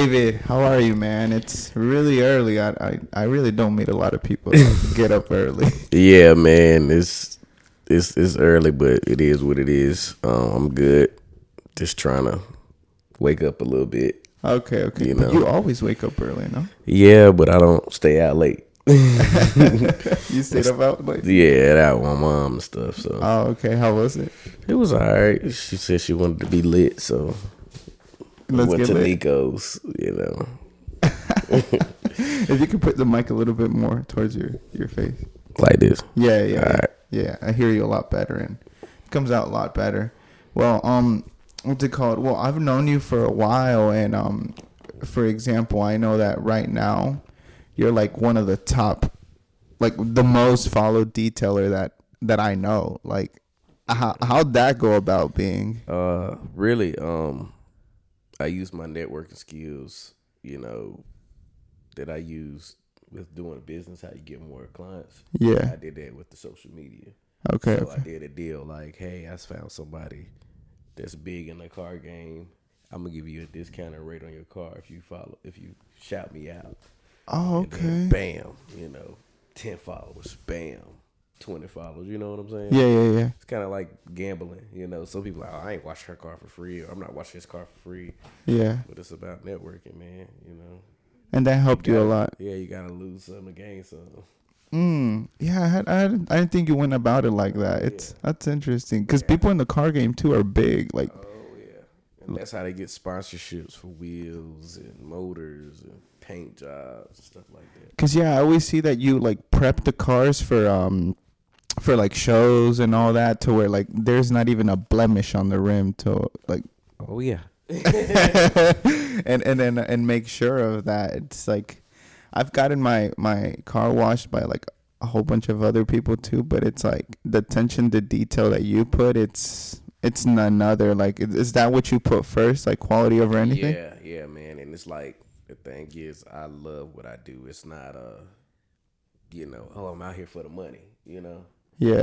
David, how are you, man? It's really early. I really don't meet a lot of people that get up early. Yeah, man. It's early, but it is what it is. I'm good. Just trying to wake up a little bit. Okay. You But know. you always wake up early, no? Yeah, but I don't stay out late. You stayed up out late? Yeah, that with my mom and stuff. So Oh, okay. How was it? it was all right. She said she wanted to be lit, so Let's went get to lit. Nico's. You know. If you could put the mic a little bit more towards your face. Like this. Yeah. All right. Yeah, I hear you a lot better and it comes out a lot better. Well, what's it called? Well, I've known you for a while, and for example, I know that right now you're like one of the top, like the most followed detailer that I know. Like, how'd that go about being? Really, I use my networking skills, that I use with doing business, how you get more clients. Yeah. I did that with the social media. Okay. So I did a deal like, hey, I found somebody that's big in the car game. I'm gonna give you a discounted rate on your car if you shout me out. Oh, And okay. then bam, 10 followers, bam, 20 followers. You know what I'm saying? Yeah. It's kind of like gambling. Some people are like, I ain't watching her car for free, or I'm not watching his car for free. Yeah. But it's about networking, man. And that helped you a lot. Yeah, you gotta lose something to gain something. Yeah, I didn't think you went about it like that. That's interesting because people in the car game too are big. Like, Oh yeah, and that's how they get sponsorships for wheels and motors and paint jobs and stuff like that. cause I always see that you like prep the cars for like shows and all that to where like there's not even a blemish on the rim to like Oh yeah. and make sure of that. It's like I've gotten my car washed by like a whole bunch of other people too, but it's like the attention to detail that you put, it's none other. Like, is that what you put first, like quality over anything? Yeah, man. And it's like the thing is, I love what I do. It's not I'm out here for the money. Yeah.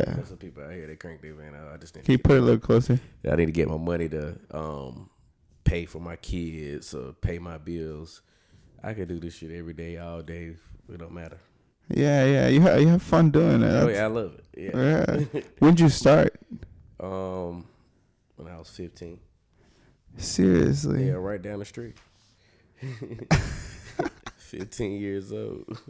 There's some people out here they crank their van out. I just need Can you put it a little closer? I need to get my money to pay for my kids or pay my bills. I could do this shit every day, all day. It don't matter. Yeah. You have fun doing it. Oh yeah, I love it. Yeah. When'd you start? When I was 15. Seriously? Yeah, right down the street. 15 years old.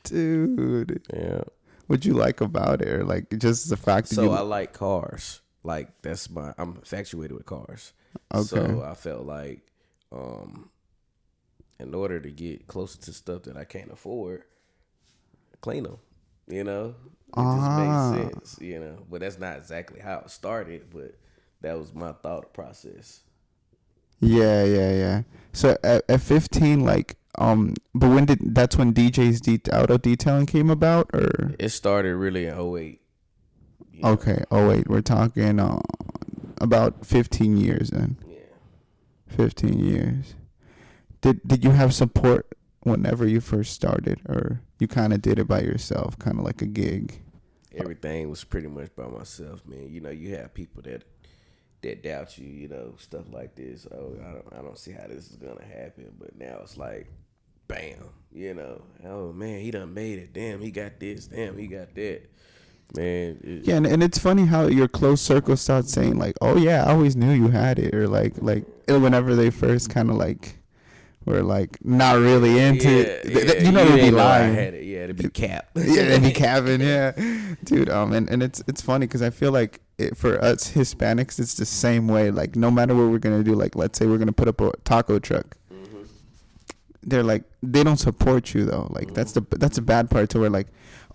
Dude. Yeah. What'd you like about it? Or like just the fact that So I like cars. Like I'm infatuated with cars. Okay. So I felt like in order to get closer to stuff that I can't afford, clean them. It just makes sense, But that's not exactly how it started, but that was my thought process. Yeah. So at 15, like, but that's when DJ's auto detailing came about, or? It started really in 08. Okay. Oh wait, we're talking about 15 years then. Yeah. 15 years. Did you have support whenever you first started, or you kind of did it by yourself, kind of like a gig? Everything was pretty much by myself, man. You have people that doubt you, stuff like this. Oh, I don't see how this is gonna happen. But now it's like, bam, oh man, he done made it. Damn, he got this. Damn, he got that. Man. Yeah, and it's funny how your close circle starts saying like, oh yeah, I always knew you had it, or like whenever they first kind of like were like not really into it. They'd be lying. I had it. Yeah, it'd be cap. Yeah, they'd be capping. Yeah, dude. And it's funny because I feel like for us Hispanics, it's the same way. Like no matter what we're gonna do, like let's say we're gonna put up a taco truck. Mm-hmm. They're like they don't support you though. Like that's the bad part to where like,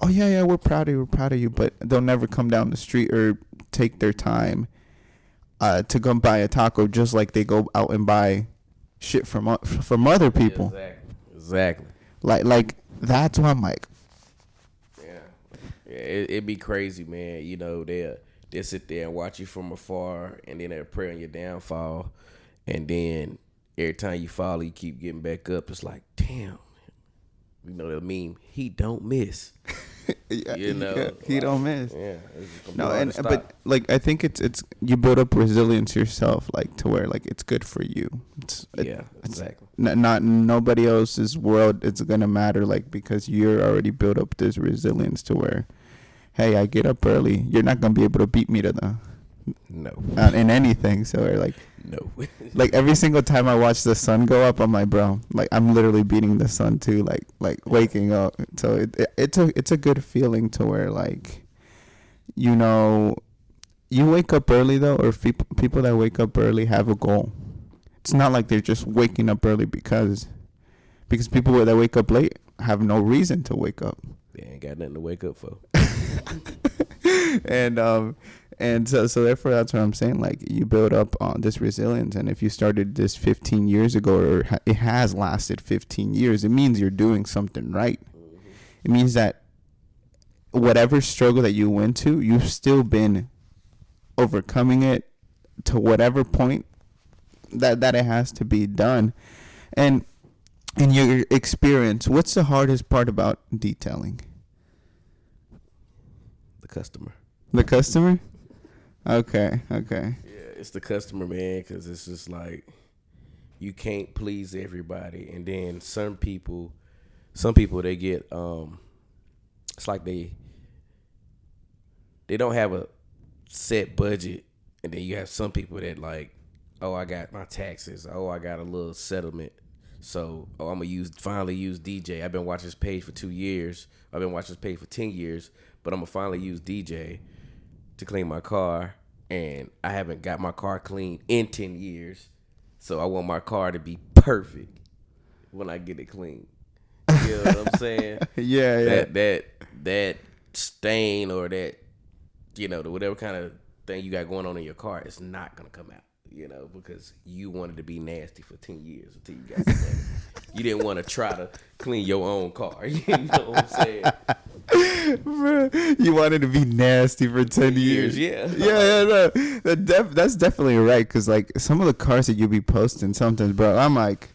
oh yeah, we're proud of you, but they'll never come down the street or take their time to go buy a taco, just like they go out and buy shit from other people. Exactly. Like that's why I'm like, yeah, it'd be crazy, man. They'll sit there and watch you from afar, and then they'll pray on your downfall, and then every time you fall, you keep getting back up. It's like, damn, the meme. He don't miss. He don't miss. Yeah. But like I think it's you build up resilience yourself, like to where like it's good for you exactly. Not nobody else's world. It's gonna matter, like, because you're already built up this resilience to where, hey, I get up early. You're not gonna be able to beat me to the no in anything. So like no, like every single time I watch the sun go up, I'm like, bro, like I'm literally beating the sun too. Like waking up. So it's a good feeling to where, like, you know, you wake up early though, or people that wake up early have a goal. It's not like they're just waking up early because people that wake up late have no reason to wake up. They ain't got nothing to wake up for. and so therefore that's what I'm saying. Like, you build up on this resilience, and if you started this 15 years ago, or it has lasted 15 years, it means you're doing something right. It means that whatever struggle that you went to, you've still been overcoming it to whatever point that it has to be done. And in your experience, what's the hardest part about detailing? The customer. The customer? Okay. Yeah, it's the customer, man, because it's just like you can't please everybody. And then some people they get it's like they don't have a set budget, and then you have some people that like, oh, I got my taxes, oh, I got a little settlement, so I'm gonna finally use DJ. I've been watching this page for 2 years. I've been watching this page for 10 years, but I'm gonna finally use DJ to clean my car, and I haven't got my car clean in 10 years, so I want my car to be perfect when I get it clean. You know what I'm saying? Yeah. That stain, or that, you know, the whatever kind of thing you got going on in your car, it's not gonna come out, you know, because you wanted to be nasty for 10 years until you got some money. You didn't want to try to clean your own car. You know what I'm saying? You wanted to be nasty for 10 years. Yeah. No. That's definitely right, because like some of the cars that you be posting sometimes, bro, I'm like,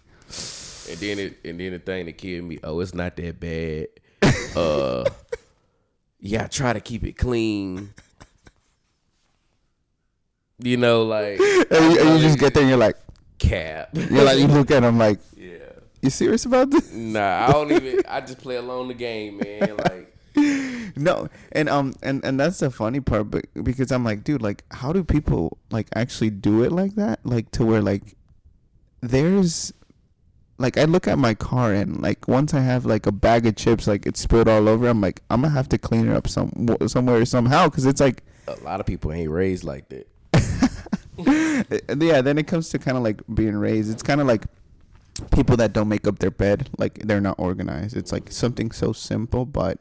and then the thing that killed me, oh, it's not that bad. Yeah, try to keep it clean. You know, like, and you just get there and you're like, cap. You're like, you look at them like, yeah, you serious about this? Nah, I just play along the game, man. Like, no, and that's the funny part, but because I'm like, dude, like, how do people like actually do it like that? Like, to where like there's like, I look at my car, and like once I have like a bag of chips, like it's spilled all over, I'm like, I'm gonna have to clean it up somewhere somehow, because it's like a lot of people ain't raised like that. Yeah, then it comes to kind of like being raised. It's kind of like people that don't make up their bed, like they're not organized. It's like something so simple, but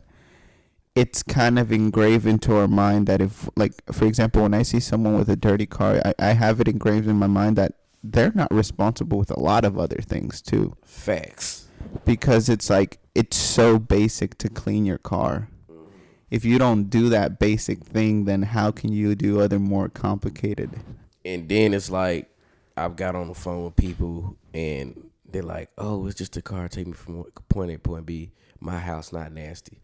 it's kind of engraved into our mind that if, like, for example, when I see someone with a dirty car, I have it engraved in my mind that they're not responsible with a lot of other things too. Facts. Because it's like, it's so basic to clean your car. If you don't do that basic thing, then how can you do other more complicated? And then it's like, I've got on the phone with people, and they're like, oh, it's just a car, take me from point A to point B. My house not nasty.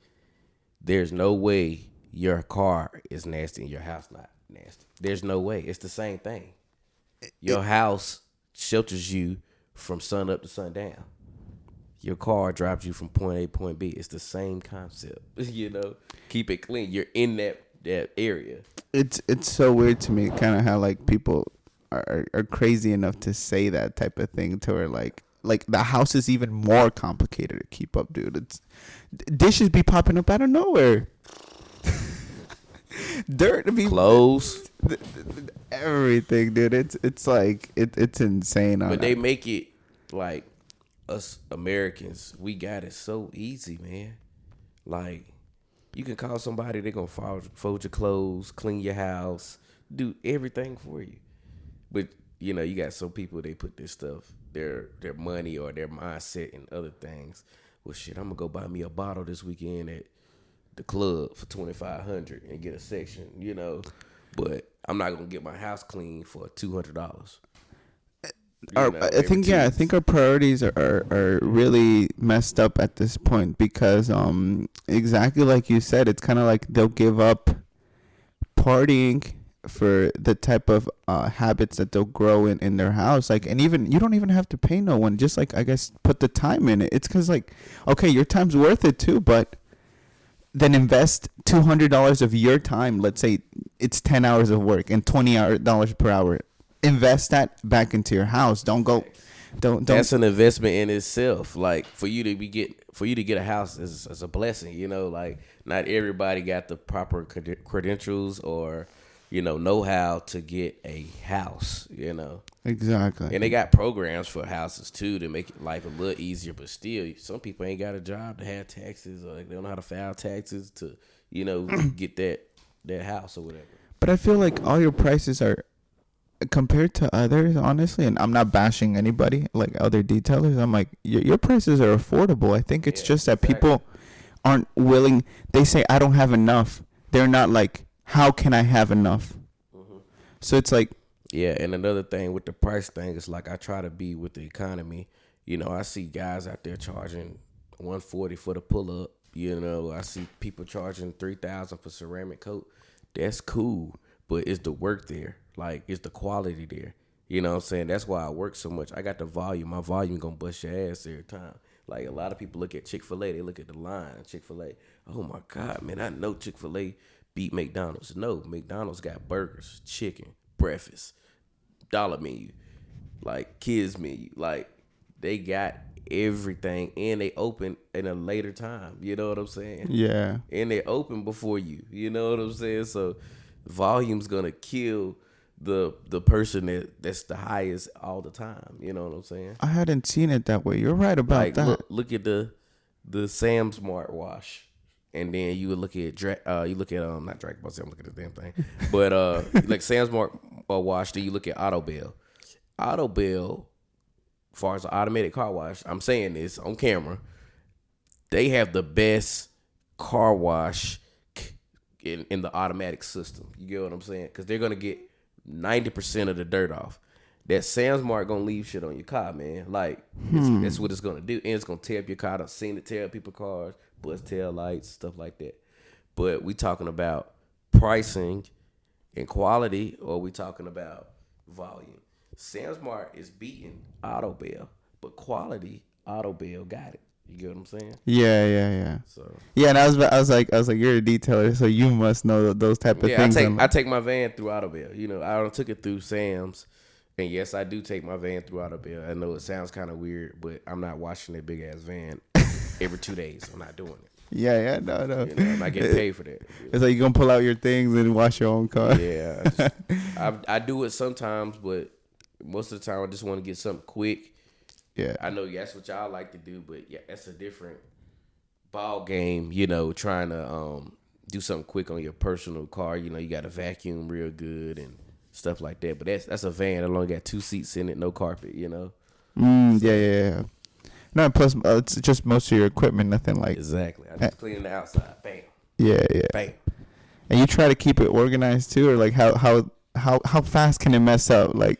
There's no way your car is nasty and your house not nasty. There's no way. It's the same thing. Your house shelters you from sun up to sundown. Your car drops you from point A to point B. It's the same concept. You know, keep it clean. You're in that area. It's so weird to me, kind of how like people are crazy enough to say that type of thing, to where like the house is even more complicated to keep up, dude. It's dishes be popping up out of nowhere. Dirt be clothes. Everything, dude. It's like it's insane. But they make it like us Americans, we got it so easy, man. Like, you can call somebody, they're gonna fold your clothes, clean your house, do everything for you. But you know, you got some people, they put this stuff, their money or their mindset in other things. Well, shit, I'm gonna go buy me a bottle this weekend at the club for $2,500 and get a section, you know. But I'm not gonna get my house clean for $200. I think our priorities are really messed up at this point, because exactly like you said, it's kind of like they'll give up partying for the type of habits that they'll grow in their house. Like, and even you don't even have to pay no one. Just like, I guess, put the time in it. It's because, like, okay, your time's worth it too, but then invest $200 of your time. Let's say it's 10 hours of work and $20 per hour. Invest that back into your house. Don't. That's an investment in itself. Like, for you to get a house is a blessing. You know, like, not everybody got the proper credentials or, you know how to get a house. You know, exactly. And they got programs for houses too to make life a little easier. But still, some people ain't got a job to have taxes, or they don't know how to file taxes to, get that house or whatever. But I feel like all your prices are, compared to others, honestly, and I'm not bashing anybody, like other detailers, I'm like, your prices are affordable. I think it's just that people aren't willing. They say, I don't have enough. They're not like, how can I have enough? Mm-hmm. So it's like. Yeah, and another thing with the price thing is, like, I try to be with the economy. I see guys out there charging $140 for the pull-up. I see people charging $3,000 for ceramic coat. That's cool, but is the work there? Like, is the quality there? You know what I'm saying? That's why I work so much. I got the volume. My volume gonna bust your ass every time. Like, a lot of people look at Chick-fil-A. They look at the line. Chick-fil-A. Oh, my God, man, I know Chick-fil-A beat McDonald's. No, McDonald's got burgers, chicken, breakfast, dollar menu, like kids menu. Like, they got everything, and they open in a later time. You know what I'm saying? Yeah. And they open before you. You know what I'm saying? So volume's gonna kill the person that's the highest all the time. You know what I'm saying? I hadn't seen it that way. You're right about that. Look at the Sam's Mart wash. And then you would look at not Dragon Ball Z, I'm looking at the damn thing, but like Sam's Mart wash. Then you look at Auto Bell. Auto Bell, as far as the automated car wash, I'm saying this on camera, they have the best car wash in the automatic system. You get what I'm saying? Because they're gonna get 90% of the dirt off. That Sam's Mart gonna leave shit on your car, man. Like, that's what it's gonna do, and it's gonna tear up your car. I've seen it tear up people's cars, bust tail lights, stuff like that. But we talking about pricing and quality, or we talking about volume? Sam's Mart is beating Auto Bell, but quality, Auto Bell got it. You get what I'm saying? Yeah. So yeah, and I was like, you're a detailer, so you must know those type of things. I take my van through Auto Bell. I took it through Sam's. And yes, I do take my van through Auto Bell. I know it sounds kind of weird, but I'm not washing that big ass van every 2 days. I'm not doing it. Yeah, no. I'm not getting paid for that. It's like you're gonna pull out your things and wash your own car. Yeah, I do it sometimes, but most of the time I just want to get something quick. Yeah, I know that's what y'all like to do, but yeah, that's a different ball game. Trying to do something quick on your personal car. You got to vacuum real good and stuff like that. But that's a van. It only got 2 seats in it, no carpet. Yeah. No, plus it's just most of your equipment. Nothing like exactly. I just clean the outside. Bam. Yeah. Bam. And you try to keep it organized too, or like how fast can it mess up? Like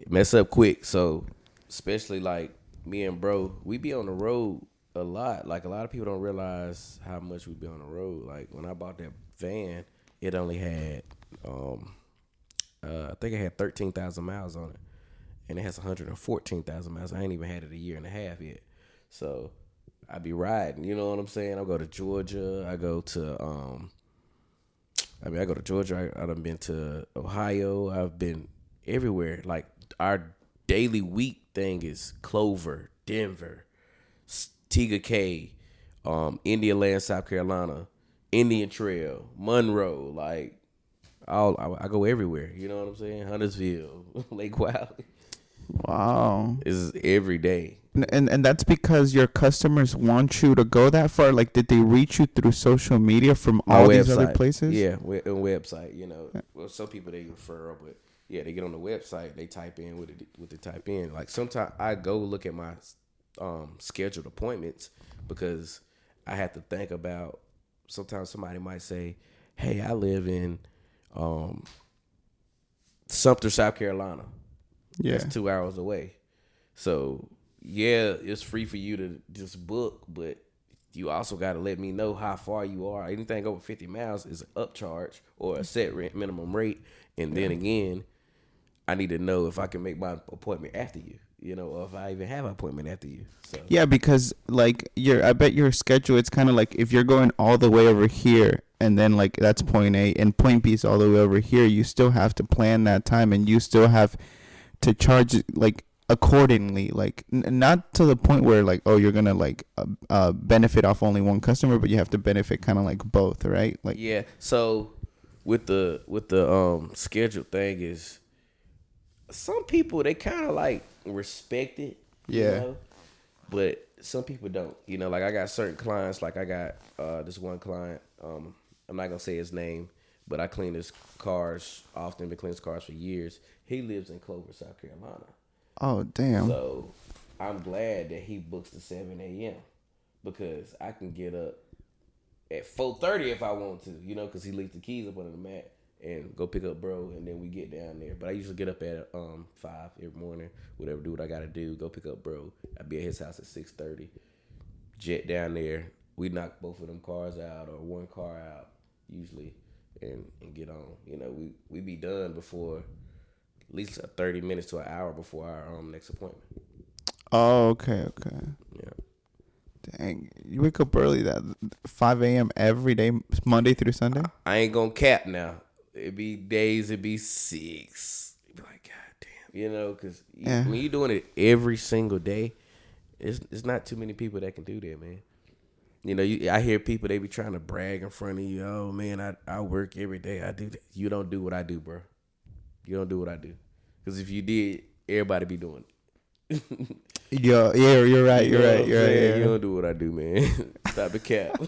mess up quick. So especially like me and bro, we be on the road a lot. Like, a lot of people don't realize how much we be on the road. Like, when I bought that van, it only had I think it had 13,000 miles on it, and it has 114,000 miles. I ain't even had it a year and a half yet. So I be riding, you know what I'm saying? I go to Georgia. I go to Georgia. I done been to Ohio. I've been everywhere. Like, our daily week thing is Clover, Denver, Tiga Cay, Indian Land, South Carolina, Indian Trail, Monroe. Like, I go everywhere. You know what I'm saying? Huntersville, Lake Wiley. Wow. It's every day. And that's because your customers want you to go that far? Like, did they reach you through social media from all these other places? Yeah, a website, Well, some people, they refer, but yeah, they get on the website, they type in what they type in. Like, sometimes I go look at my scheduled appointments because I have to think about, sometimes somebody might say, hey, I live in Sumter, South Carolina. Yeah. That's 2 hours away. So, yeah, it's free for you to just book, but you also got to let me know how far you are. Anything over 50 miles is an upcharge or a set minimum rate. And then again, I need to know if I can make my appointment after you, or if I even have an appointment after you. So. Yeah, because like I bet your schedule, it's kind of like if you're going all the way over here and then like that's point A and point B is all the way over here, you still have to plan that time and you still have to charge like accordingly, like not to the point where like, oh, you're gonna like benefit off only one customer, but you have to benefit kind of like both, right? Like, yeah. So with the schedule thing is, some people, they kind of like respect it, but some people don't. Like I got certain clients, like I got this one client, I'm not gonna say his name, but I clean his cars often, been cleaning his cars for years. He lives in Clover, South Carolina. Oh, damn. So I'm glad that he books the 7 a.m. because I can get up at 4:30 if I want to, because he leaves the keys up under the mat and go pick up bro, and then we get down there. But I usually get up at 5 every morning, whatever, do what I got to do, go pick up bro. I'll be at his house at 6:30, jet down there. We knock both of them cars out or one car out usually and get on. We be done before at least 30 minutes to an hour before our next appointment. Oh, okay. Yeah. Dang, you wake up early, that 5 a.m. every day, Monday through Sunday? I ain't gonna cap now. It be days, it be 6. You be like, God damn, because when you doing it every single day, it's not too many people that can do that, man. I hear people, they be trying to brag in front of you. Oh man, I work every day. I do that. You don't do what I do, bro. You don't do what I do. Because if you did, everybody be doing it. You're right. You're right. Yeah. You don't do what I do, man. Stop the cap.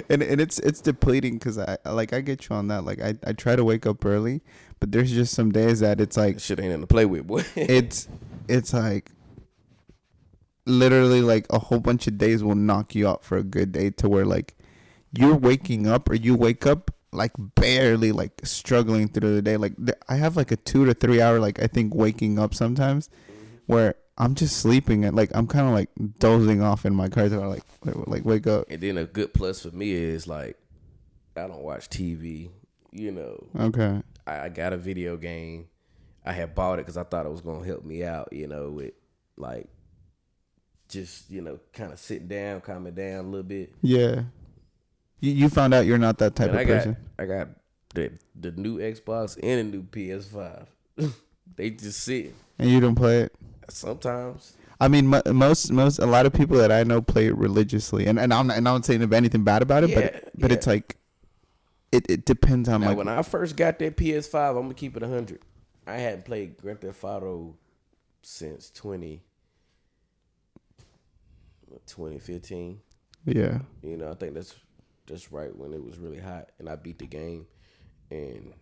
and it's depleting because I get you on that. Like I try to wake up early, but there's just some days that it's like shit ain't nothing to play with, boy. it's like literally like a whole bunch of days will knock you out for a good day to where like you're waking up or you wake up like barely like struggling through the day. Like I have like a 2 to 3 hour like I think waking up sometimes where I'm just sleeping and like I'm kind of like dozing off in my car to like wake up. And then a good plus for me is like I don't watch TV. Okay. I got a video game. I had bought it because I thought it was gonna help me out. With like just kind of sitting down, calming down a little bit. Yeah. You found out you're not that type of person. I got the new Xbox and a new PS5. They just sit. And you don't play it? Sometimes. I mean, most a lot of people that I know play it religiously, and I'm not saying anything bad about it, but it's like it depends on now, like when I first got that PS5, I'm gonna keep it 100. I hadn't played Grand Theft Auto since 2015. Yeah. I think that's just right when it was really hot, and I beat the game, and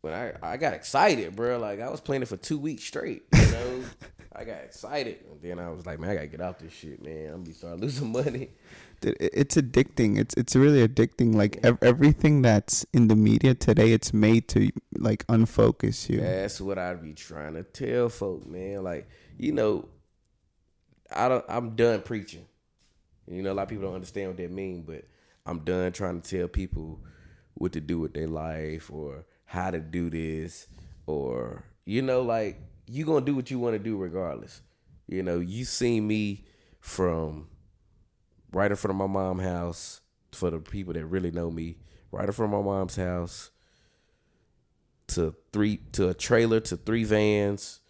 when I got excited, bro, like I was playing it for 2 weeks straight, I got excited, and then I was like, man, I gotta get off this shit, man. I'm gonna start losing money. Dude, it's addicting. It's really addicting. Like everything that's in the media today, it's made to like unfocus you. That's what I be trying to tell folk, man. Like I'm done preaching. A lot of people don't understand what that means, but I'm done trying to tell people what to do with their life or how to do this or, like you going to do what you want to do regardless. You seen me from right in front of my mom's house, for the people that really know me, right in front of my mom's house to a trailer, to 3 vans,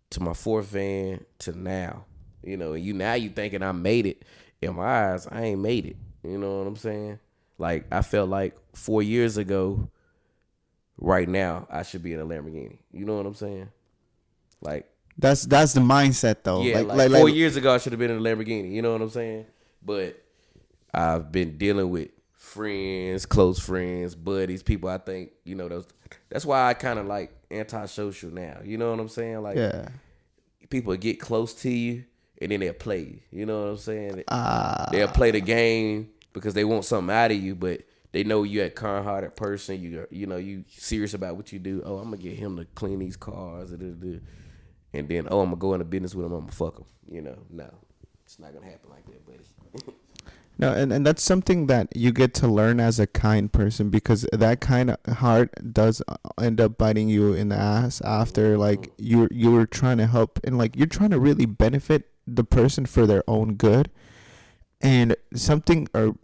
to my 4th van, to now. Now you thinking I made it. In my eyes, I ain't made it. You know what I'm saying? Like, I felt like 4 years ago, right now, I should be in a Lamborghini. You know what I'm saying? Like, that's the mindset, though. Yeah, like 4 years ago, I should have been in a Lamborghini. You know what I'm saying? But I've been dealing with friends, close friends, buddies, people I think, that's why I kind of like antisocial now. You know what I'm saying? Like, people get close to you. And then they'll play you. You know what I'm saying? They'll play the game because they want something out of you, but they know you're a kind-hearted person. You serious about what you do. Oh, I'm going to get him to clean these cars. And then, I'm going to go into business with him. I'm going to fuck him. No. It's not gonna happen like that, buddy. No, and that's something that you get to learn as a kind person, because that kind of heart does end up biting you in the ass after, like, you were trying to help, and like you're trying to really benefit the person for their own good, and something, or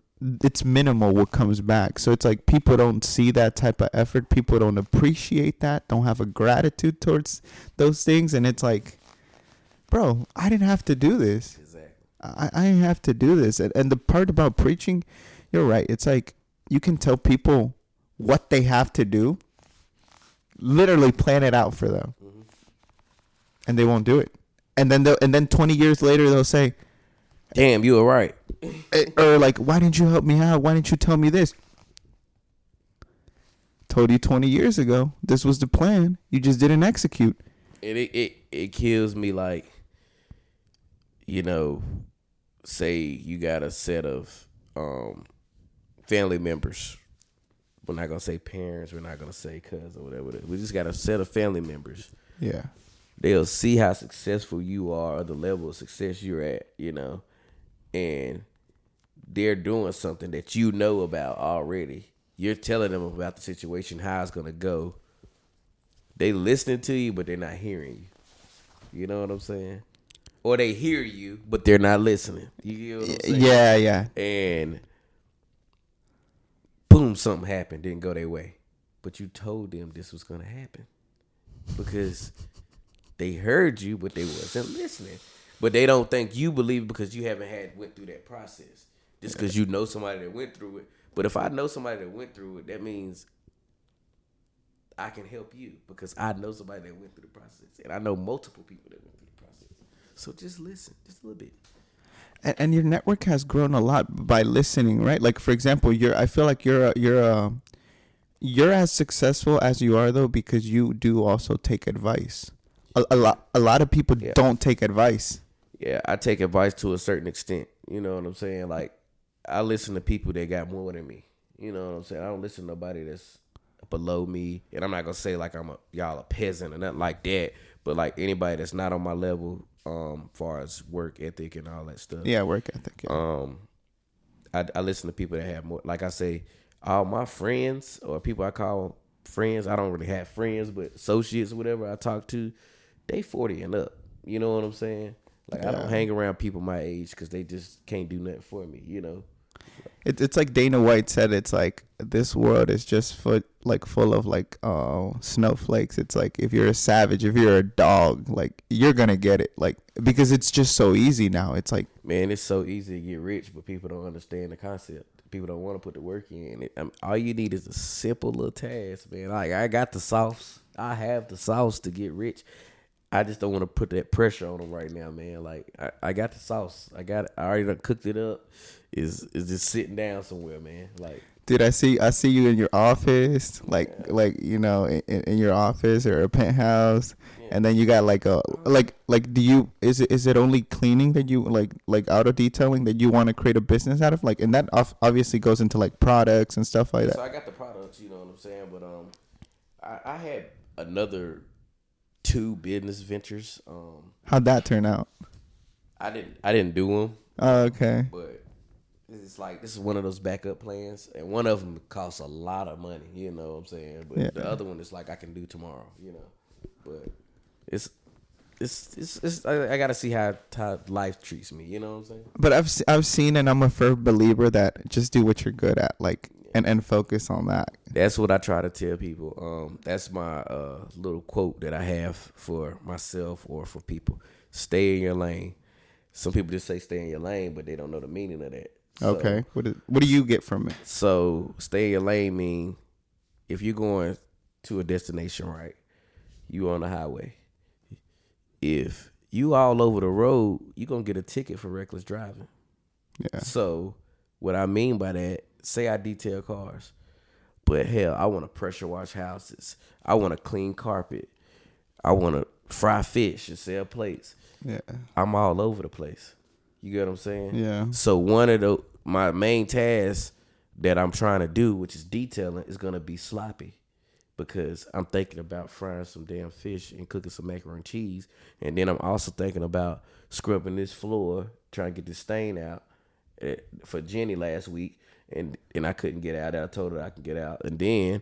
it's minimal what comes back. So it's like people don't see that type of effort, people don't appreciate that, don't have a gratitude towards those things, and it's like, bro, I didn't have to do this. I have to do this. And the part about preaching, you're right. It's like you can tell people what they have to do, literally plan it out for them, and they won't do it. And then 20 years later, they'll say, damn, you were right. Or like, why didn't you help me out? Why didn't you tell me this? Told you 20 years ago. This was the plan. You just didn't execute. It kills me, like, you know, say you got a set of family members. We're not going to say parents. We're not going to say cousins or whatever. We just got a set of family members. Yeah. They'll see how successful you are, or the level of success you're at, you know, and they're doing something that you know about already. You're telling them about the situation, how it's going to go. They listening to you, but they're not hearing you. You know what I'm saying? Or they hear you, but they're not listening. You know what I'm saying? Yeah, yeah. And boom, something happened, didn't go their way. But you told them this was going to happen. Because they heard you, but they wasn't listening. But they don't think you believe it because you haven't went through that process. Just because you know somebody that went through it. But if I know somebody that went through it, that means I can help you, because I know somebody that went through the process. And I know multiple people that went through the process. So just listen, just a little bit. And your network has grown a lot by listening, right? Like, for example, I feel like you're as successful as you are, though, because you do also take advice. A lot of people don't take advice. Yeah, I take advice to a certain extent. You know what I'm saying? Like, I listen to people that got more than me. You know what I'm saying? I don't listen to nobody that's below me. And I'm not going to say like y'all a peasant or nothing like that. But like anybody that's not on my level, far as work ethic and all that stuff. Yeah, work ethic. Yeah. I listen to people that have more. Like I say, all my friends, or people I call friends, I don't really have friends, but associates or whatever I talk to, they 40 and up. You know what I'm saying? Like, I don't hang around people my age because they just can't do nothing for me, you know? It's like Dana White said, it's like this world is just full of like snowflakes. It's like if you're a savage, if you're a dog, like you're gonna get it, like, because it's just so easy now. It's like, man, it's so easy to get rich, but people don't understand the concept. People don't want to put the work in. All you need is a simple little task, man. Like, I got the sauce. I have the sauce to get rich. I just don't want to put that pressure on them right now, man. Like, I got the sauce. I already done cooked it up. Is just sitting down somewhere, man. Like, dude, I see you in your office, like you know, in your office or a penthouse, and then you got like a is it only cleaning that you like auto detailing that you want to create a business out of, like, and that obviously goes into like products and stuff like that. So I got the products, you know what I'm saying, but I had another 2 business ventures. How'd that turn out? I didn't do them. Oh, okay. But it's like, this is one of those backup plans, and one of them costs a lot of money, you know what I'm saying? But the other one is like, I can do tomorrow, you know. But it's I gotta see how life treats me, you know what I'm saying? But I've seen, and I'm a firm believer that just do what you're good at, like, and focus on that. That's what I try to tell people. That's my little quote that I have for myself or for people. Stay in your lane. Some people just say stay in your lane, but they don't know the meaning of that. So, okay. What do you get from it? So stay in your lane mean, if you're going to a destination, right, you on the highway. If you all over the road, you're going to get a ticket for reckless driving. Yeah. So what I mean by that, say I detail cars, but hell, I want to pressure wash houses. I want to clean carpet. I want to fry fish and sell plates. Yeah. I'm all over the place. You get what I'm saying? Yeah. So one of my main tasks that I'm trying to do, which is detailing, is going to be sloppy. because I'm thinking about frying some damn fish and cooking some macaroni and cheese. And then I'm also thinking about scrubbing this floor, trying to get this stain out for Jenny last week. And I couldn't get out. I told her I can get out. And then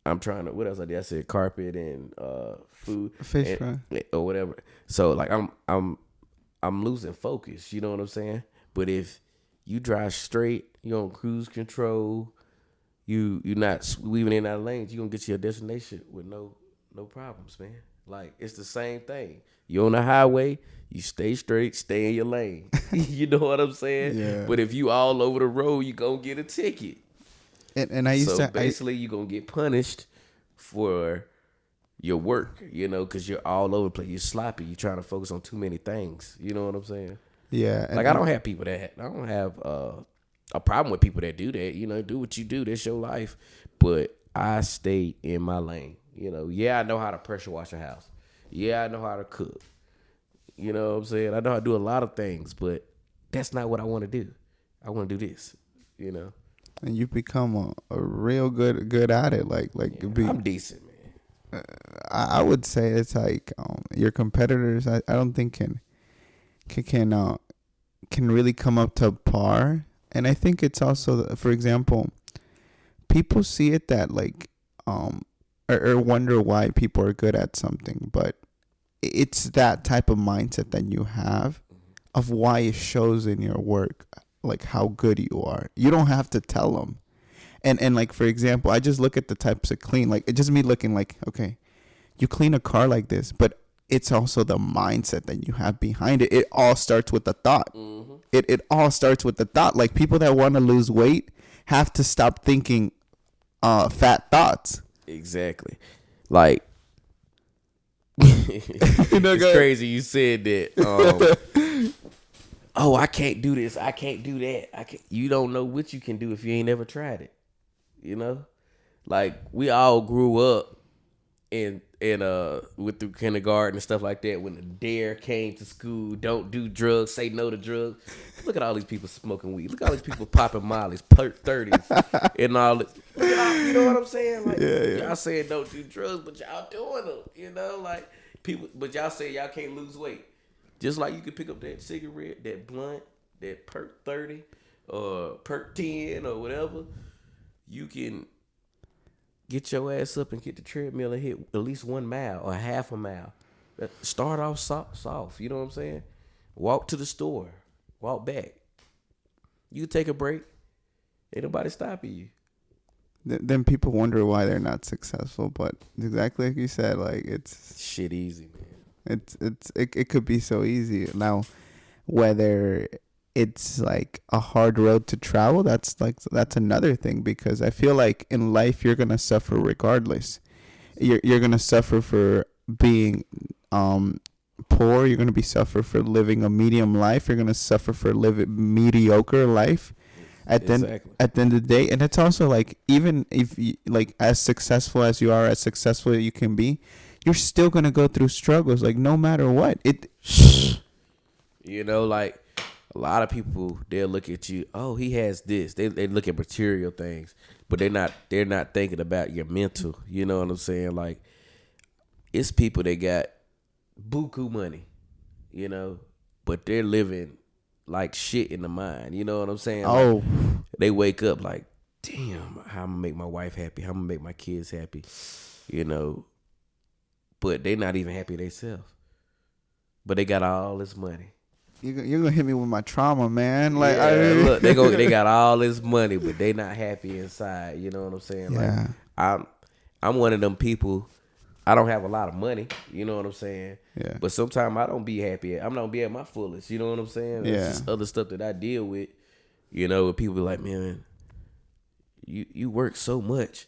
I'm trying to, what else I did? I said carpet and food. Fish fry. Or whatever. So like I'm losing focus, you know what I'm saying? But if you drive straight, you're on cruise control, you're not weaving in out of lanes, you're gonna get to your destination with no problems, man. Like, it's the same thing. You're on the highway, you stay straight, stay in your lane. You know what I'm saying? Yeah. But if you all over the road, you're gonna get a ticket. And I used so to basically you're gonna get punished for your work, you know, because you're all over the place. You're sloppy. You're trying to focus on too many things. You know what I'm saying? Yeah. Like, I don't have people that, I don't have a problem with people that do that. You know, do what you do. That's your life. But I stay in my lane. You know, yeah, I know how to pressure wash a house. Yeah, I know how to cook. You know what I'm saying? I know how to do a lot of things, but that's not what I want to do. I want to do this, you know? And you've become a real good at it. Like yeah, I'm decent, man. I would say it's like your competitors. I don't think can really come up to par. And I think it's also, for example, people see it that like or wonder why people are good at something, but it's that type of mindset that you have of why it shows in your work, like how good you are. You don't have to tell them. And like, for example, I just look at the types of clean, like, it's just me looking like, okay, you clean a car like this, but it's also the mindset that you have behind it. It all starts with the thought. Mm-hmm. It all starts with the thought. Like, people that want to lose weight have to stop thinking fat thoughts. Exactly. Like, it's crazy you said that. Oh, I can't do this. I can't do that. You don't know what you can do if you ain't never tried it. You know, like, we all grew up with through kindergarten and stuff like that. When the dare came to school, don't do drugs, say no to drugs. Look at all these people smoking weed. Look at all these people popping mollies, 30s, and all this. You know what I'm saying? Like, y'all saying don't do drugs, but y'all doing them. You know, like, people, but y'all say y'all can't lose weight. Just like you can pick up that cigarette, that blunt, that perk 30 or perk 10 or whatever, you can get your ass up and get the treadmill and hit at least 1 mile or half a mile. Start off soft, you know what I'm saying? Walk to the store, walk back. You take a break. Ain't nobody stopping you. Then people wonder why they're not successful, but exactly like you said, like, it's shit easy, man. It could be so easy. Now, whether it's like a hard road to travel, that's another thing, because I feel like in life you're gonna suffer regardless. You're gonna suffer for being poor. You're gonna suffer for living a medium life. You're gonna suffer for living mediocre life. At the end of the day, and it's also like, even if you, like, as successful as you are, as successful as you can be, you're still gonna go through struggles, like, no matter what. You know, like, a lot of people, they'll look at you, oh, he has this. They look at material things, but they're not thinking about your mental. You know what I'm saying? Like, it's people that got buku money, you know, but they're living like shit in the mind. You know what I'm saying? Oh, like, they wake up like, damn, how I'm gonna make my wife happy? How I'm gonna make my kids happy? You know, but they not even happy themselves. But they got all this money. You're gonna hit me with my trauma, man. Like, look, they got all this money, but they not happy inside. You know what I'm saying? Yeah. Like, I'm one of them people. I don't have a lot of money. You know what I'm saying? Yeah. But sometimes I don't be happy. I'm not be at my fullest. You know what I'm saying? Yeah. It's just other stuff that I deal with. You know, people be like, man, you work so much,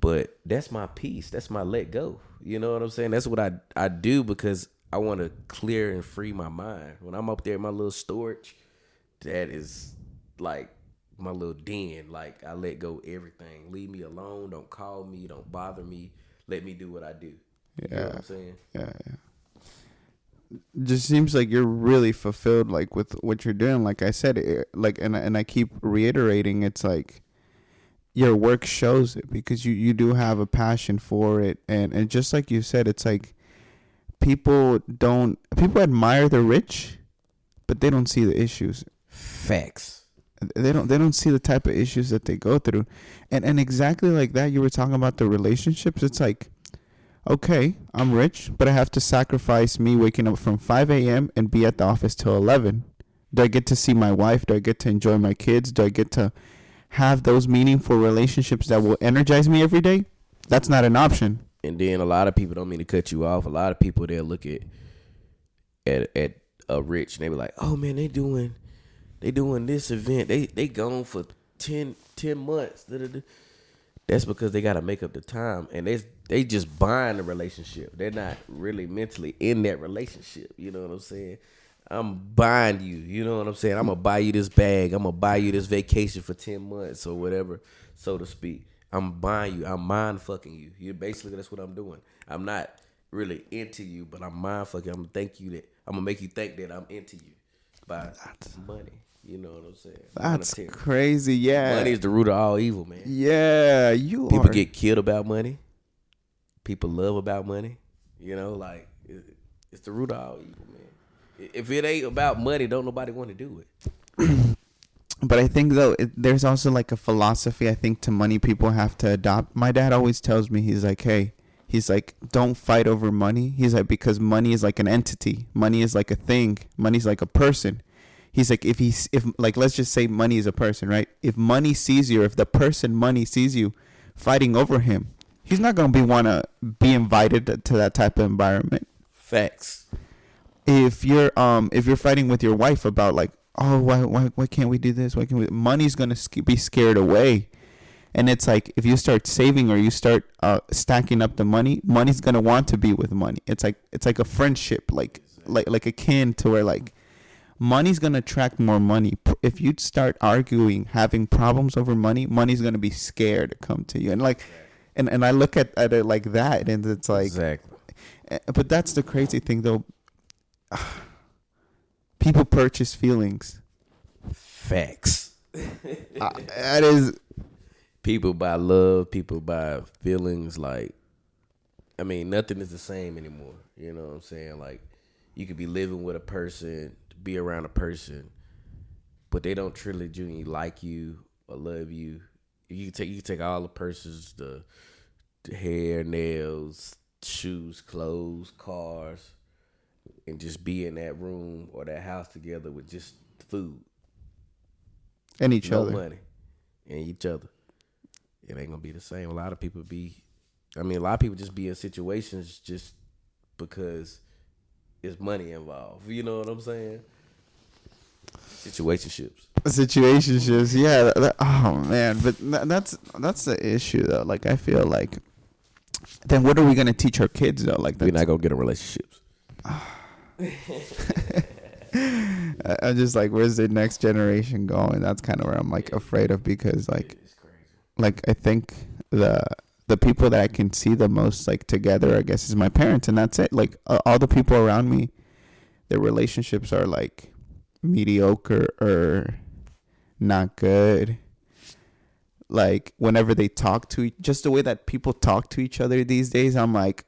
but that's my peace. That's my let go. You know what I'm saying? That's what I do, because I want to clear and free my mind. When I'm up there in my little storage, that is like my little den. Like, I let go everything. Leave me alone. Don't call me. Don't bother me. Let me do what I do. Yeah. You know what I'm saying? Yeah. Just seems like you're really fulfilled, like, with what you're doing. Like I said, and I keep reiterating, it's like, your work shows it because you do have a passion for it, and just like you said, it's like people admire the rich, but they don't see the issues. Facts. They don't see the type of issues that they go through, and exactly like that, you were talking about the relationships. It's like, okay, I'm rich, but I have to sacrifice me waking up from 5 a.m. and be at the office till 11. Do I get to see my wife? Do I get to enjoy my kids? Do I get to have those meaningful relationships that will energize me every day? That's not an option. And then a lot of people, don't mean to cut you off, a lot of people, they'll look at a rich and they be like, oh man, they doing this event. They gone for 10 months. That's because they got to make up the time, and they just buying the relationship. They're not really mentally in that relationship. You know what I'm saying? I'm buying you. You know what I'm saying? I'm going to buy you this bag. I'm going to buy you this vacation for 10 months or whatever, so to speak. I'm buying you. I'm mind fucking you. You basically, that's what I'm doing. I'm not really into you, but I'm mind fucking. I'm going to make you think that I'm into you by money. You know what I'm saying? That's Monetary. crazy. Yeah. Money is the root of all evil, man. Yeah, People get killed about money. People love about money. You know, like, it's the root of all evil, man. If it ain't about money, don't nobody want to do it. But I think, though, there's also like a philosophy I think to money people have to adopt. My dad always tells me, he's like, don't fight over money. He's like, because money is like an entity. Money is like a thing. Money's like a person. He's like, if like, let's just say money is a person, right? If money sees you, or if the person money sees you fighting over him, he's not going to want to be invited to that type of environment. Facts. If you're fighting with your wife about like, oh, why can't we do this? Why can't we? Money's going to be scared away. And it's like, if you start saving or you start stacking up the money, money's going to want to be with money. It's like a friendship, like akin to where like money's going to attract more money. If you start arguing, having problems over money, money's going to be scared to come to you. And like, and I look at it like that, and it's like, exactly. But that's the crazy thing, though. People purchase feelings. Facts. That is. People buy love. People buy feelings. Like, I mean, nothing is the same anymore. You know what I'm saying? Like, you could be living with a person, be around a person, but they don't truly genuinely like you or love you. You can take all the person's the hair, nails, shoes, clothes, cars, and just be in that room or that house together with just food and each other, money, and each other. It ain't gonna be the same. A lot of people just be in situations just because it's money involved. You know what I'm saying? Situationships, yeah. Oh man, but that's the issue though. Like, I feel like, then what are we gonna teach our kids though? Like, we're not gonna get in relationships. I'm just like, where's the next generation going? That's kind of where I'm like afraid of, because like I think the people that I can see the most like together, I guess, is my parents, and that's it. Like all the people around me, their relationships are like mediocre or not good. Like, whenever they talk to just the way that people talk to each other these days, I'm like,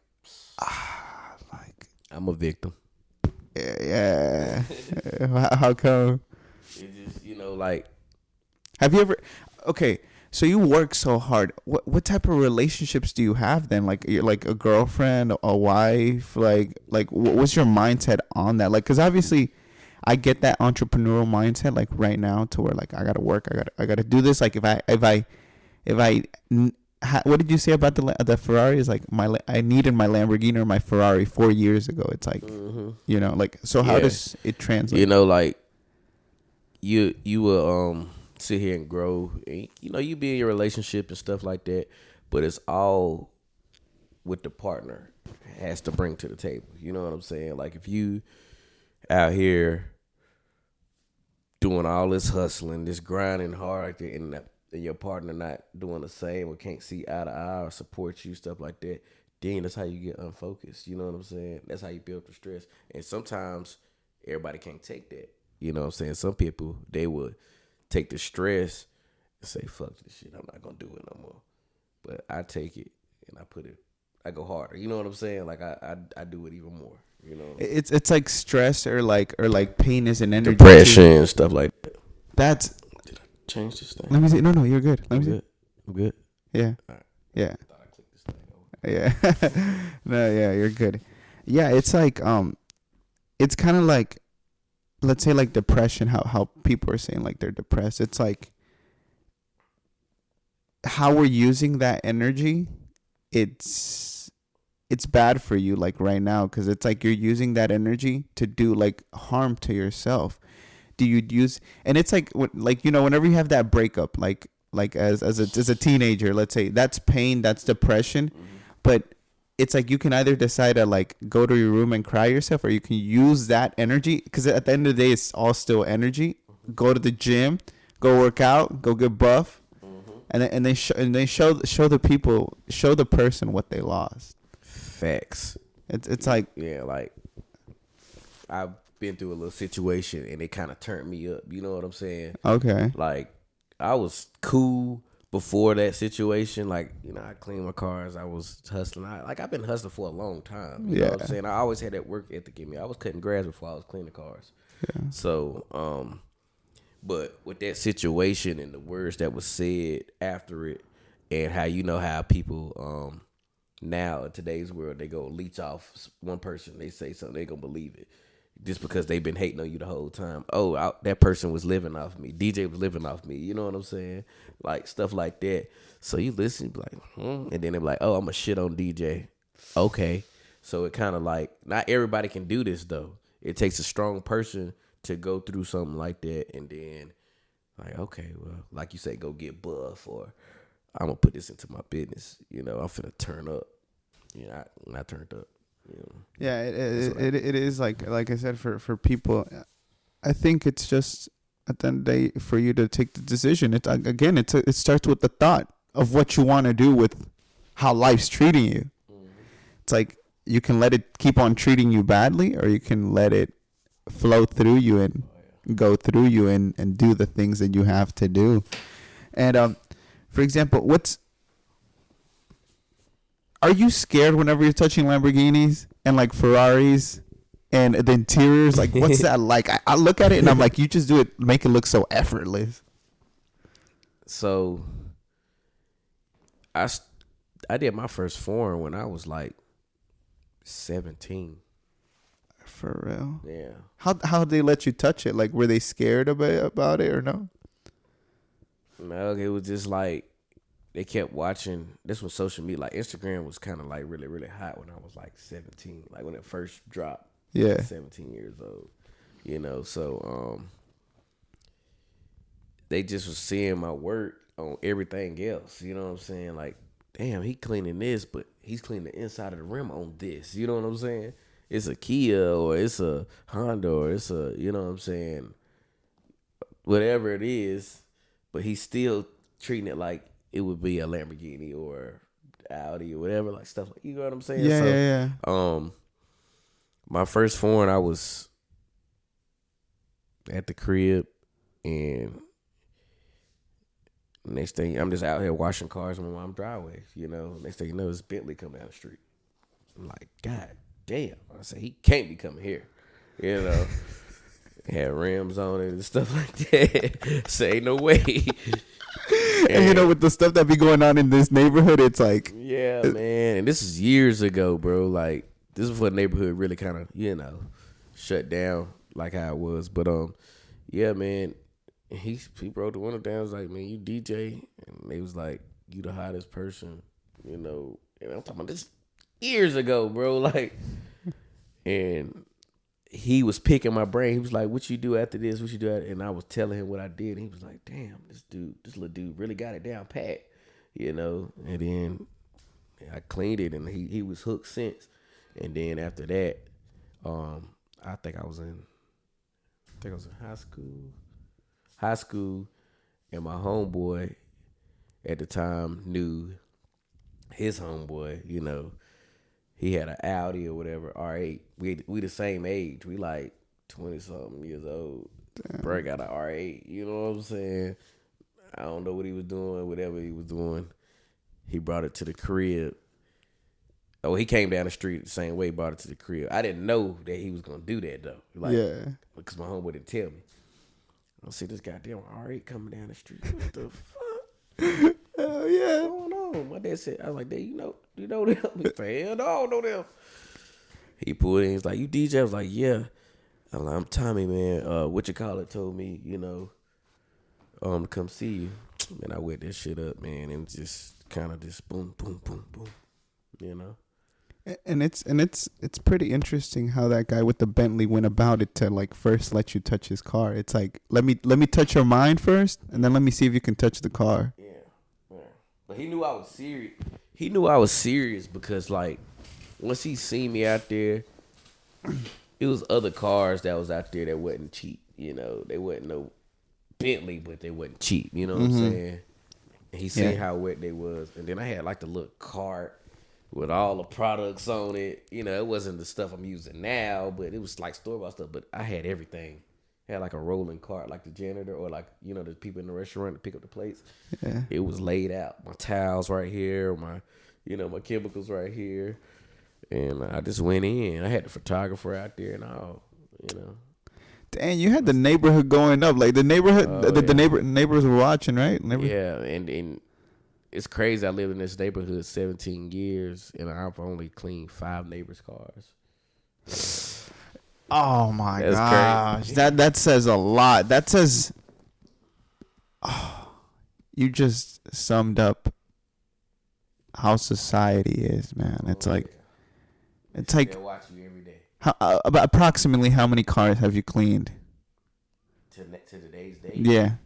like, I'm a victim. Yeah. How come? It just, like, have you ever? Okay, so you work so hard. What type of relationships do you have then? Like, you're like a girlfriend, a wife. Like what's your mindset on that? Like, because obviously, I get that entrepreneurial mindset. Like right now, to where like I gotta work. I gotta do this. Like if I what did you say about the Ferrari? Is like I needed my Lamborghini or my Ferrari 4 years ago. It's like, like, so how does it translate? Like you will sit here and grow, and, you be in your relationship and stuff like that, but it's all what the partner has to bring to the table. You know what I'm saying? Like, if you out here doing all this hustling, this grinding hard, and your partner not doing the same or can't see eye to eye or support you, stuff like that, then that's how you get unfocused. You know what I'm saying? That's how you build the stress. And sometimes everybody can't take that. You know what I'm saying? Some people, they would take the stress and say, fuck this shit. I'm not gonna do it no more. But I take it and I go harder. You know what I'm saying? Like I do it even more. You know, it's like stress or like pain is an energy. Depression and stuff like that. That's. Did I change this thing? Let me see. No, you're good. Let me see. I'm good. Yeah. All right. Yeah. I thought I clicked this thing over. Yeah. No, yeah, you're good. Yeah, it's like it's kind of like, let's say like depression. How people are saying like they're depressed. It's like how we're using that energy. It's bad for you like right now, because it's like you're using that energy to do like harm to yourself. Do you use, and it's like whenever you have that breakup, like as a teenager, let's say, that's pain, that's depression. But it's like you can either decide to like go to your room and cry yourself, or you can use that energy, because at the end of the day it's all still energy. Go to the gym, go work out, go get buff, and they show the people, show the person what they lost. Facts. It's like, yeah, like I've been through a little situation and it kind of turned me up. You know what I'm saying? okay. Like I was cool before that situation. Like, you know, I cleaned my cars. I was hustling. I've been hustling for a long time. You know what I'm saying? I always had that work ethic in me. I was cutting grass before I was cleaning cars. Yeah. So, but with that situation and the words that was said after it, and how, you know, how people now in today's world, they go leech off one person, they say something, they gonna believe it just because they've been hating on you the whole time. Oh, that person was living off me. DJ was living off me. You know what I'm saying? Like stuff like that. So you listen, be like, and then they're like, oh, I'm gonna shit on DJ. Okay. So it kind of like, not everybody can do this though. It takes a strong person to go through something like that, and then like, okay, well, like you say, go get buff, or I'm gonna put this into my business. You know, I'm finna turn up. Yeah, I turned up. You know. Yeah, it is like I said, for people, I think it's just at the end of the day for you to take the decision. It again, it starts with the thought of what you want to do with how life's treating you. It's like you can let it keep on treating you badly, or you can let it flow through you and go through you and do the things that you have to do. And for example, are you scared whenever you're touching Lamborghinis and like Ferraris and the interiors? Like, what's that like? I look at it and I'm like, you just do it, make it look so effortless. So I did my first foreign when I was like 17. For real? Yeah. How did they let you touch it? Like, were they scared about it or no? No, it was just like they kept watching. This was social media. Like Instagram was kind of like really, really hot when I was like 17. Like when it first dropped. Yeah. 17 years old. You know, so they just was seeing my work on everything else. You know what I'm saying? Like, damn, he cleaning this, but he's cleaning the inside of the rim on this. You know what I'm saying? It's a Kia, or it's a Honda, or it's a, you know what I'm saying, whatever it is, but he's still treating it like it would be a Lamborghini or Audi or whatever, like stuff like, you know what I'm saying? Yeah, so, yeah. My first foreign, I was at the crib, and next thing, I'm just out here washing cars in my mom's driveway, you know. Next thing you know, it's Bentley coming down the street. I'm like, God damn. I said, he can't be coming here, you know. Had rims on it and stuff like that. Say, no way. And you know, with the stuff that be going on in this neighborhood, it's like, yeah, man. And this is years ago, bro. Like, this is before the neighborhood really kind of, you know, shut down like how it was. But yeah, man. He broke the window down. Was like, man, you DJ, and they was like, you the hottest person, you know. And I'm talking about this years ago, bro. Like, and he was picking my brain. He was like, what you do after this? What you do after? And I was telling him what I did. And he was like, damn, this little dude really got it down pat, you know. And then I cleaned it, and he was hooked since. And then after that, I think I was in high school, and my homeboy at the time knew his homeboy, you know. He had an Audi or whatever, R8. We the same age. We like 20-something years old. Damn. Bro got an R8. You know what I'm saying? I don't know what he was doing, whatever he was doing. He brought it to the crib. Oh, he came down the street the same way, brought it to the crib. I didn't know that he was going to do that, though. Like, yeah. Because my homeboy didn't tell me. I see this goddamn R8 coming down the street. What the fuck? Hell yeah. What's going on? My dad said, I was like, Dad, you know them? He said, hell no, I don't know them. He pulled in. He's like, you DJ? I was like, yeah. I'm like, I'm Tommy, man. What you call it told me, to come see you. And I wet that shit up, man. And just kind of just boom, boom, boom, boom. And it's pretty interesting how that guy with the Bentley went about it to like first let you touch his car. It's like let me touch your mind first, and then let me see if you can touch the car. Yeah. But he knew I was serious. He knew I was serious because like once he seen me out there, it was other cars that was out there that wasn't cheap. They wasn't no Bentley, but they wasn't cheap. You know what I'm saying? And he seen how wet they was, and then I had like the little cart with all the products on it. It wasn't the stuff I'm using now, but it was like store-bought stuff. But I had everything. I had like a rolling cart, like the janitor or like, the people in the restaurant to pick up the plates. Yeah. It was laid out. My towels right here, my chemicals right here. And I just went in. I had the photographer out there and all, Dang, you had the neighborhood going up. Like the neighborhood, the neighbors were watching, right? Yeah, and it's crazy. I lived in this neighborhood 17 years, and I've only cleaned 5 neighbors' cars. Oh my gosh, that says a lot. That says, you just summed up how society is, man. It's like they watch you every day. About approximately how many cars have you cleaned? To today's date? Yeah.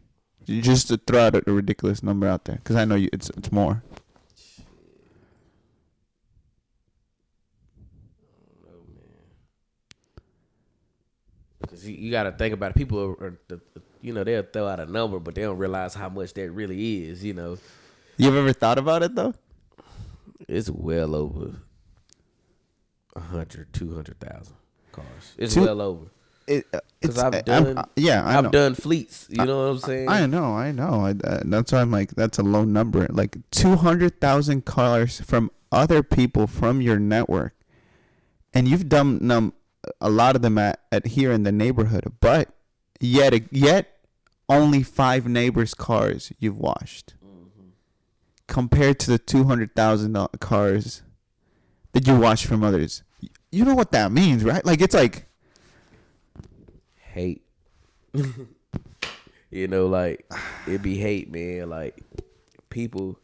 Just to throw out a ridiculous number out there, because I know it's more. Shit. I don't know, man. Because you got to think about it. People they'll throw out a number, but they don't realize how much that really is. You've ever thought about it though? It's well over 100, 200,000 cars. It's well over. Because I've done fleets. You know what I'm saying? I know. That's why I'm like, that's a low number. Like 200,000 cars from other people from your network, and you've done a lot of them at here in the neighborhood. But yet only 5 neighbors' cars you've washed, compared to the 200,000 cars that you wash from others. You know what that means, right? Like it's like. Hate. Like it be hate, man. Like people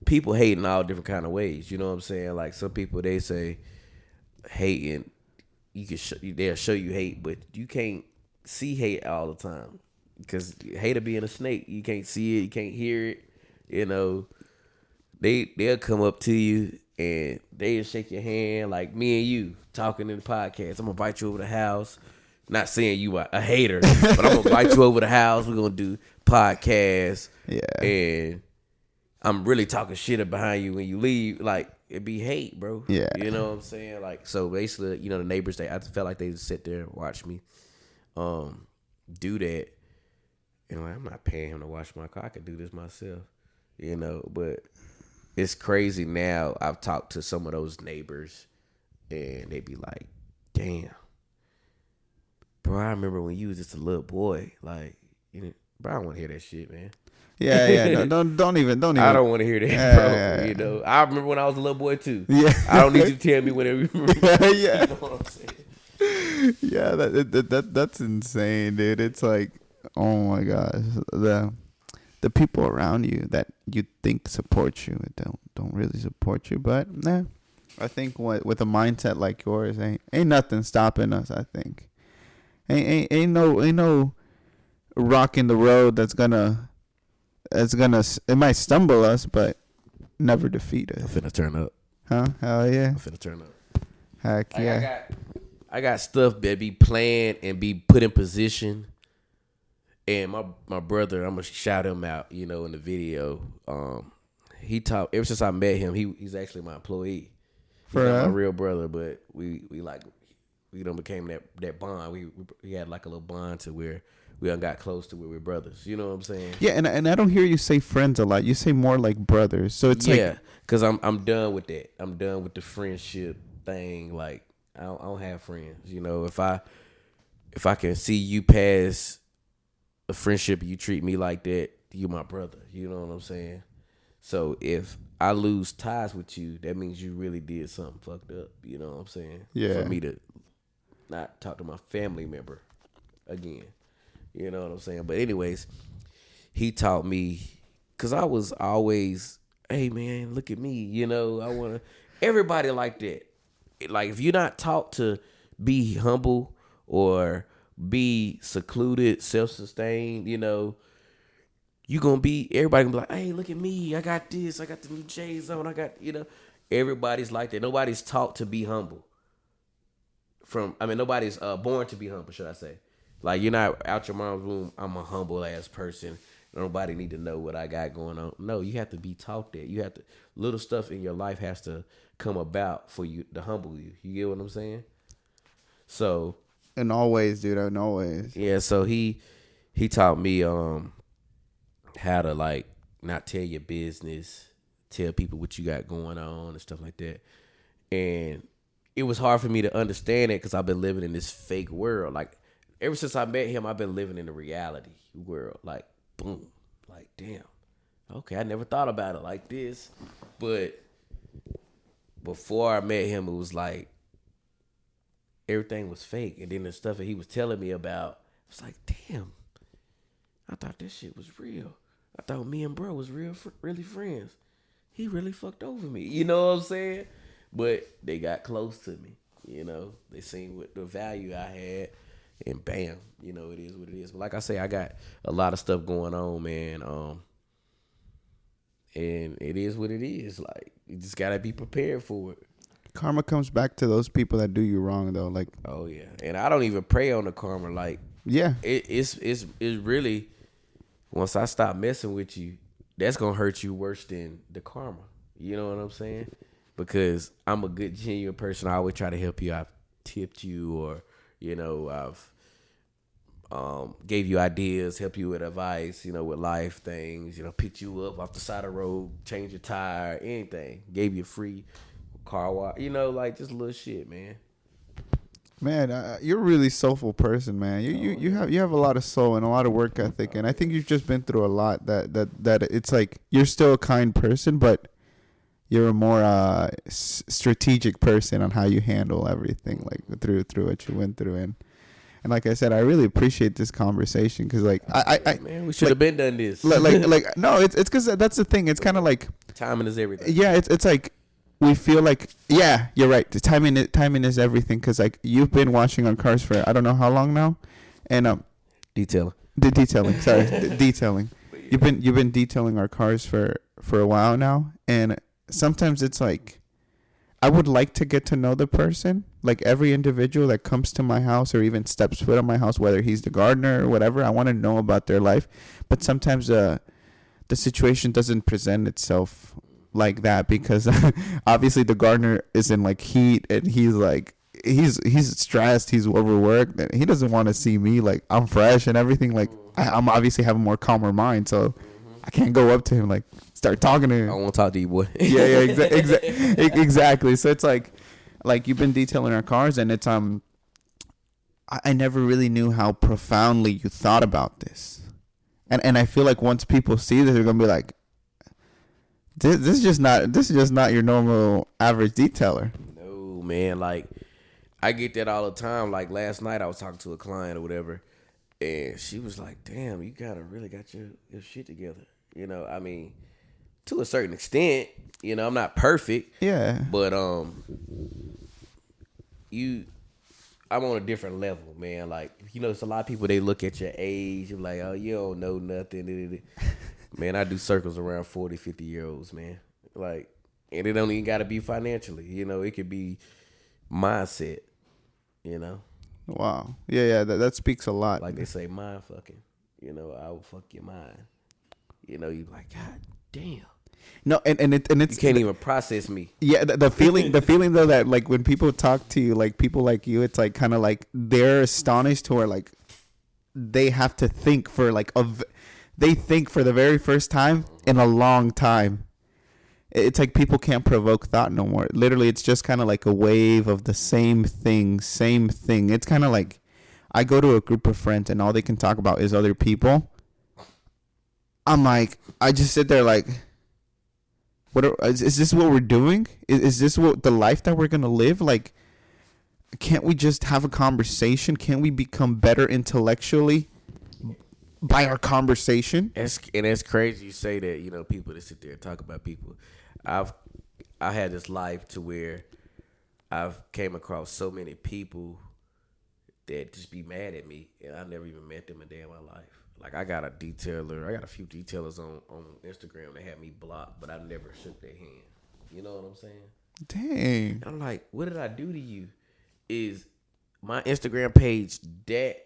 hate in all different kind of ways. You know what I'm saying? Like some people, they say hating, they'll show you hate, but you can't see hate all the time because hate will be in a snake. You can't see it, you can't hear it. They'll come up to you and they'll shake your hand like me and you talking in the podcast. I'm gonna invite you over to the house. Not saying you are a hater, but I'm gonna invite you over to the house. We're gonna do podcasts. Yeah. And I'm really talking shit behind you when you leave. Like it be hate, bro. Yeah. You know what I'm saying? Like so basically, the neighbors, I felt like they just sit there and watch me do that. And I'm not paying him to wash my car. I could do this myself. But it's crazy now. I've talked to some of those neighbors and they be like, damn. Bro, I remember when you was just a little boy. Like, bro, I don't want to hear that shit, man. Yeah. No, don't even. I don't want to hear that, bro. Yeah. I remember when I was a little boy too. Yeah. I don't need you to tell me whatever you remember. Yeah. You know what I'm saying? Yeah, that's insane, dude. It's like, oh my gosh, the people around you that you think support you don't really support you, but I think with a mindset like yours, ain't nothing stopping us. I think. Ain't no rock in the road that's gonna it might stumble us, but never defeat us. I'm finna turn up. Huh? Hell yeah. I'm finna turn up. Heck yeah. I got stuff that be planned and be put in position. And my brother, I'm gonna shout him out, in the video. He taught ever since I met him, he's actually my employee. He's not my real brother, but we like became that bond. We had like a little bond to where we done got close to where we're brothers. You know what I'm saying? Yeah, and I don't hear you say friends a lot. You say more like brothers. So it's like, because I'm done with that. I'm done with the friendship thing. Like I don't have friends. You know, if I can see you pass a friendship, you treat me like that, you my brother. You know what I'm saying? So if I lose ties with you, that means you really did something fucked up. You know what I'm saying? Yeah. For me to not talk to my family member again. You know what I'm saying? But anyways, he taught me, because I was always, hey man, look at me. You know, I want to, everybody like that. Like if you're not taught to be humble or be secluded, self-sustained, you know, everybody gonna be like, hey, look at me. I got this. I got the new J's on. I got, you know, everybody's like that. Nobody's taught to be humble. Nobody's born to be humble, should I say. Like, you're not out your mom's womb, I'm a humble ass person. Nobody need to know what I got going on. No, you have to be taught that. You have to, little stuff in your life has to come about for you to humble you. You get what I'm saying? So. In all ways, dude, in all ways. Yeah, so he taught me how to, like, not tell your business, tell people what you got going on and stuff like that. And it was hard for me to understand it because I've been living in this fake world. Like, ever since I met him, I've been living in the reality world. Like, boom. Like, damn. Okay, I never thought about it like this. But before I met him, it was like everything was fake. And then the stuff that he was telling me about, I was like, damn. I thought this shit was real. I thought me and bro was really friends. He really fucked over me. You know what I'm saying? But they got close to me. You know, they seen what the value I had. And bam, you know, it is what it is. But like I say, I got a lot of stuff going on, man. And it is what it is. Like, you just gotta be prepared for it. Karma comes back to those people that do you wrong, though. Like, oh yeah, and I don't even pray on the karma. Like, yeah, it's really, once I stop messing with you, that's gonna hurt you worse than the karma. You know what I'm saying? Because I'm a good, genuine person. I always try to help you. I've tipped you, or you know, I've gave you ideas, help you with advice, you know, with life things, you know, pick you up off the side of the road, change your tire, anything. Gave you a free car wash, you know, like just little shit, man. Man, you're a really soulful person, man. You have a lot of soul and a lot of work ethic, and I think you've just been through a lot. That it's like you're still a kind person, but you're a more strategic person on how you handle everything, like through what you went through. And like I said, I really appreciate this conversation because, like, man, we should have been done this. like no, it's because that's the thing. It's kind of like timing is everything. Yeah, it's like we feel like, yeah, you're right. The timing is everything because, like, you've been washing on cars for I don't know how long now, and detailing. Detailing. You've been detailing our cars for a while now, and sometimes it's like I would like to get to know the person, like every individual that comes to my house or even steps foot on my house, whether he's the gardener or whatever. I want to know about their life, but sometimes the situation doesn't present itself like that because obviously the gardener is in like heat and he's like he's stressed, he's overworked, and he doesn't want to see me like I'm fresh and everything. Like I'm obviously have a more calmer mind, so I can't go up to him like start talking to him. I won't talk to you, boy. yeah, exactly. So it's like you've been detailing our cars, and it's I never really knew how profoundly you thought about this, and I feel like once people see this, they're gonna be like, this is just not your normal average detailer. No, man, like I get that all the time. Like last night, I was talking to a client or whatever, and she was like, "Damn, you really got your shit together." You know, I mean, to a certain extent, you know, I'm not perfect. Yeah. But I'm on a different level, man. Like, you know, it's a lot of people, they look at your age and like, oh, you don't know nothing. Man, I do circles around 40, 50-year-olds, man. Like, and it don't even got to be financially. You know, it could be mindset, you know. Wow. Yeah, that speaks a lot. Like they say, mind fucking. You know, I will fuck your mind. You know, you like, God damn. No, and it's you can't even process me. Yeah, the feeling though that like when people talk to you, like people like you, it's like kind of like they're astonished to where like they have to think for like they think for the very first time in a long time. It's like people can't provoke thought no more. Literally, it's just kind of like a wave of the same thing. It's kind of like I go to a group of friends and all they can talk about is other people. I'm like, I just sit there like, is this what we're doing? Is this what the life that we're going to live? Like, can't we just have a conversation? Can't we become better intellectually by our conversation? It's crazy you say that, you know, people that sit there and talk about people. I had this life to where I've came across so many people that just be mad at me, and I never even met them a day in my life. Like, I got a few detailers on Instagram that had me blocked, but I never shook their hand. You know what I'm saying? Dang. And I'm like, what did I do to you? Is my Instagram page that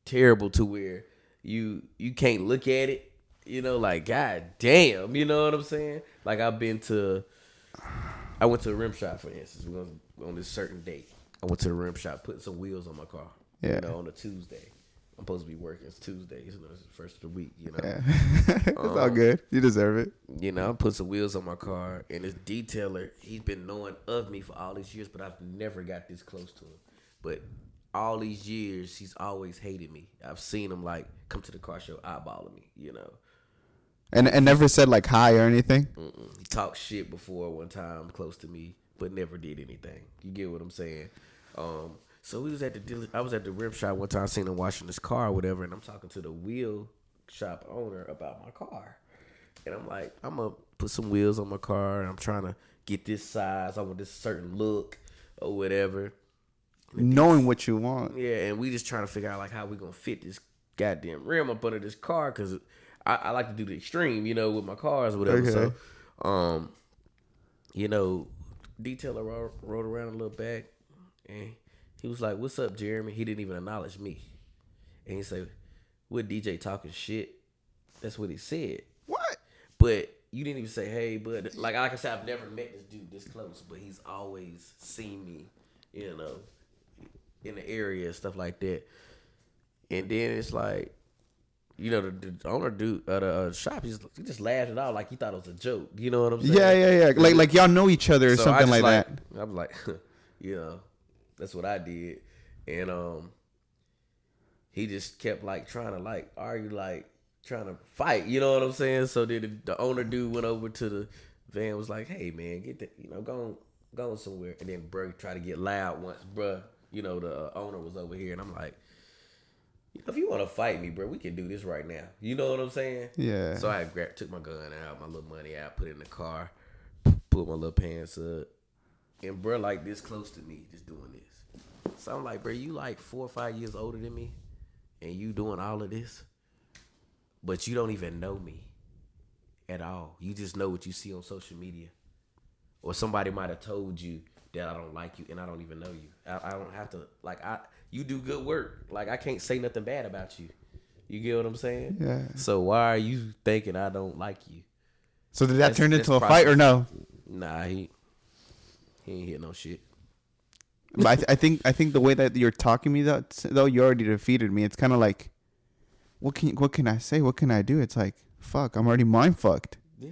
terrible to where you can't look at it? You know, like, god damn, you know what I'm saying? Like, I went to a rim shop, for instance. We was on this certain date. I went to the rim shop, putting some wheels on my car. Yeah. You know, on a Tuesday. I'm supposed to be working. It's Tuesday. You know, it's the first of the week, you know. Yeah. It's all good. You deserve it. You know, I put some wheels on my car, and this detailer, he's been knowing of me for all these years, but I've never got this close to him. But all these years, he's always hated me. I've seen him, like, come to the car show eyeballing me, you know. And never said, like, hi or anything? He talked shit before one time close to me, but never did anything. You get what I'm saying? So I was at the rim shop one time, seen him washing his car or whatever, and I'm talking to the wheel shop owner about my car. And I'm like, I'm going to put some wheels on my car, and I'm trying to get this size. I want this certain look or whatever. Knowing what you want. Yeah, and we just trying to figure out, like, how we going to fit this goddamn rim up under this car, because I like to do the extreme, you know, with my cars or whatever. Okay. So, you know, detailer rode around a little back, and he was like, "What's up, Jeremy?" He didn't even acknowledge me. And he said, "What DJ talking shit?" That's what he said. What? But you didn't even say, "Hey," but like I said, I've never met this dude this close, but he's always seen me, you know, in the area and stuff like that. And then it's like, you know, the owner dude at the shop, he just laughed it out like he thought it was a joke. You know what I'm saying? Yeah. Like y'all know each other or So something like that. I'm like, you know, that's what I did. And he just kept like trying to like argue, like trying to fight. You know what I'm saying? So then the owner dude went over to the van, was like, "Hey man, get that, you know, go somewhere." And then bro tried to get loud once, bruh, you know, the owner was over here, and I'm like, you know, if you want to fight me, bro, we can do this right now. You know what I'm saying? Yeah. So I took my gun out, my little money out, put it in the car, pulled my little pants up, and bro, like this close to me, just doing this. So I'm like, bro, you like 4 or 5 years older than me, and you doing all of this, but you don't even know me at all. You just know what you see on social media, or somebody might have told you that I don't like you, and I don't even know you. I don't have to like you do good work. Like, I can't say nothing bad about you. You get what I'm saying? Yeah. So why are you thinking I don't like you? So did that turn into a fight or no? Nah, he ain't hit no shit. But I think the way that you're talking to me though, you already defeated me. It's kind of like, what can I say? What can I do? It's like, fuck, I'm already mind fucked. Yeah.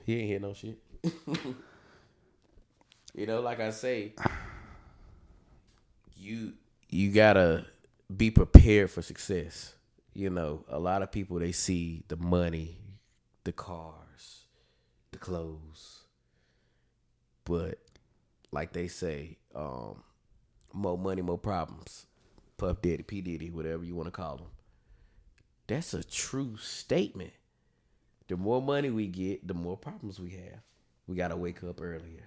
He ain't hit no shit. You know, like I say, you gotta be prepared for success. You know, a lot of people, they see the money, the cars, the clothes, but like they say, more money, more problems. Puff Daddy, P Diddy, whatever you want to call them. That's a true statement. The more money we get, the more problems we have. We gotta wake up earlier.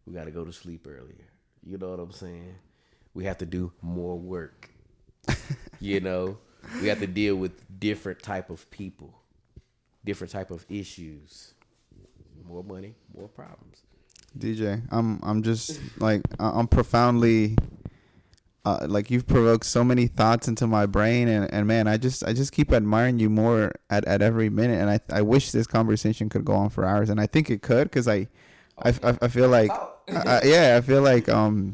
We gotta go to sleep earlier. You know what I'm saying? We have to do more work. You know, we have to deal with different type of people, different type of issues. More money, more problems. DJ, I'm just like, I'm profoundly Like you've provoked so many thoughts into my brain, and man, I just keep admiring you more at every minute, and I wish this conversation could go on for hours, and I think it could, because I feel like yeah, I feel like all